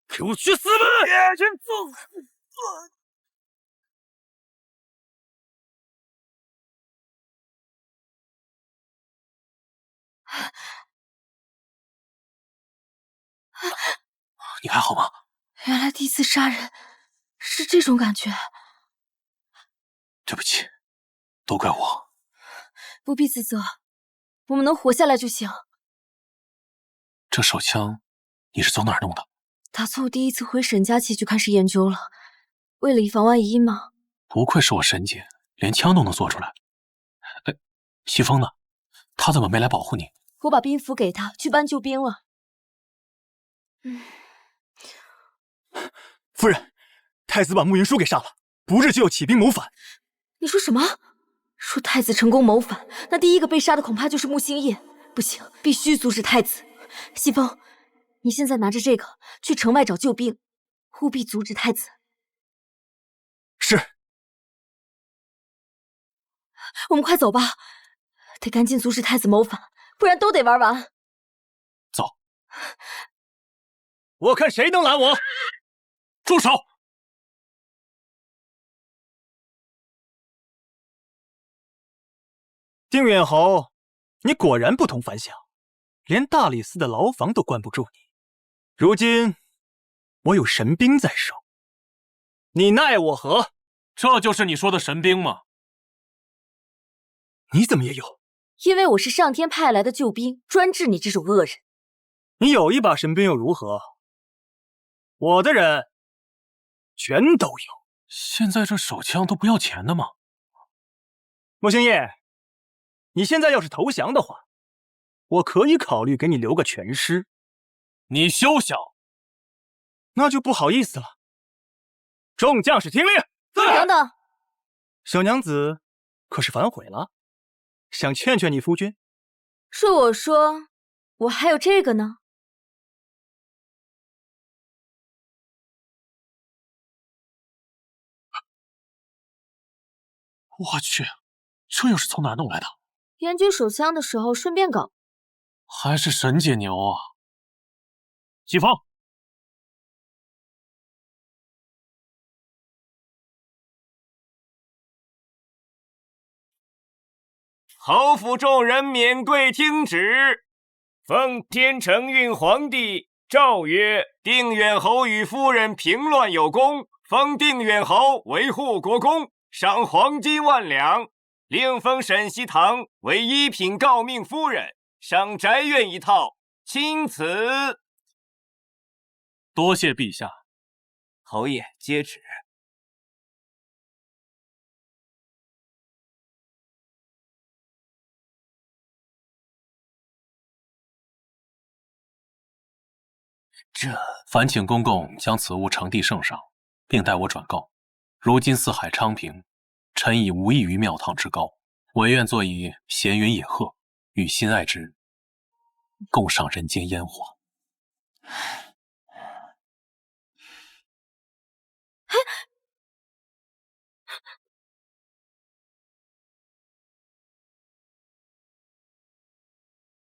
给我去死吧！你还好吗？原来第一次杀人是这种感觉。对不起，都怪我。不必自责，我们能活下来就行。这手枪你是从哪儿弄的？打从我第一次回沈家起就开始研究了，为了以防万一嘛。不愧是我沈姐，连枪都能做出来。哎，西风呢？他怎么没来保护你？我把兵符给他，去搬救兵了。夫人，太子把慕云舒给杀了，不日就要起兵谋反。你说什么？若太子成功谋反，那第一个被杀的恐怕就是穆星夜。不行，必须阻止太子。西风，你现在拿着这个去城外找救兵，务必阻止太子。是。我们快走吧，得赶紧阻止太子谋反，不然都得玩完。走。我看谁能拦我！住手！丁远侯，你果然不同凡响，连大理寺的牢房都关不住你。如今我有神兵在手，你奈我何？这就是你说的神兵吗？你怎么也有？因为我是上天派来的救兵，专治你这种恶人。你有一把神兵又如何？我的人全都有。现在这手枪都不要钱的吗？穆星夜，你现在要是投降的话，我可以考虑给你留个全尸。你休想！那就不好意思了。众将士听令！等等，小娘子可是反悔了？想劝劝你夫君？恕我说，我还有这个呢。我去，这又是从哪弄来的？研究手枪的时候顺便搞。还是沈姐牛啊！西风，侯府众人免贵听旨，奉天承运皇帝诏曰：定远侯与夫人平乱有功，封定远侯为护国公，赏黄金1万两，另封沈西堂为一品诰命夫人，赏宅院1套，钦此。多谢陛下。侯爷接旨。烦请公公将此物呈递圣上，并代我转告。如今四海昌平，臣已无异于庙堂之高，唯愿坐以闲云野鹤，与心爱之人共赏人间烟火。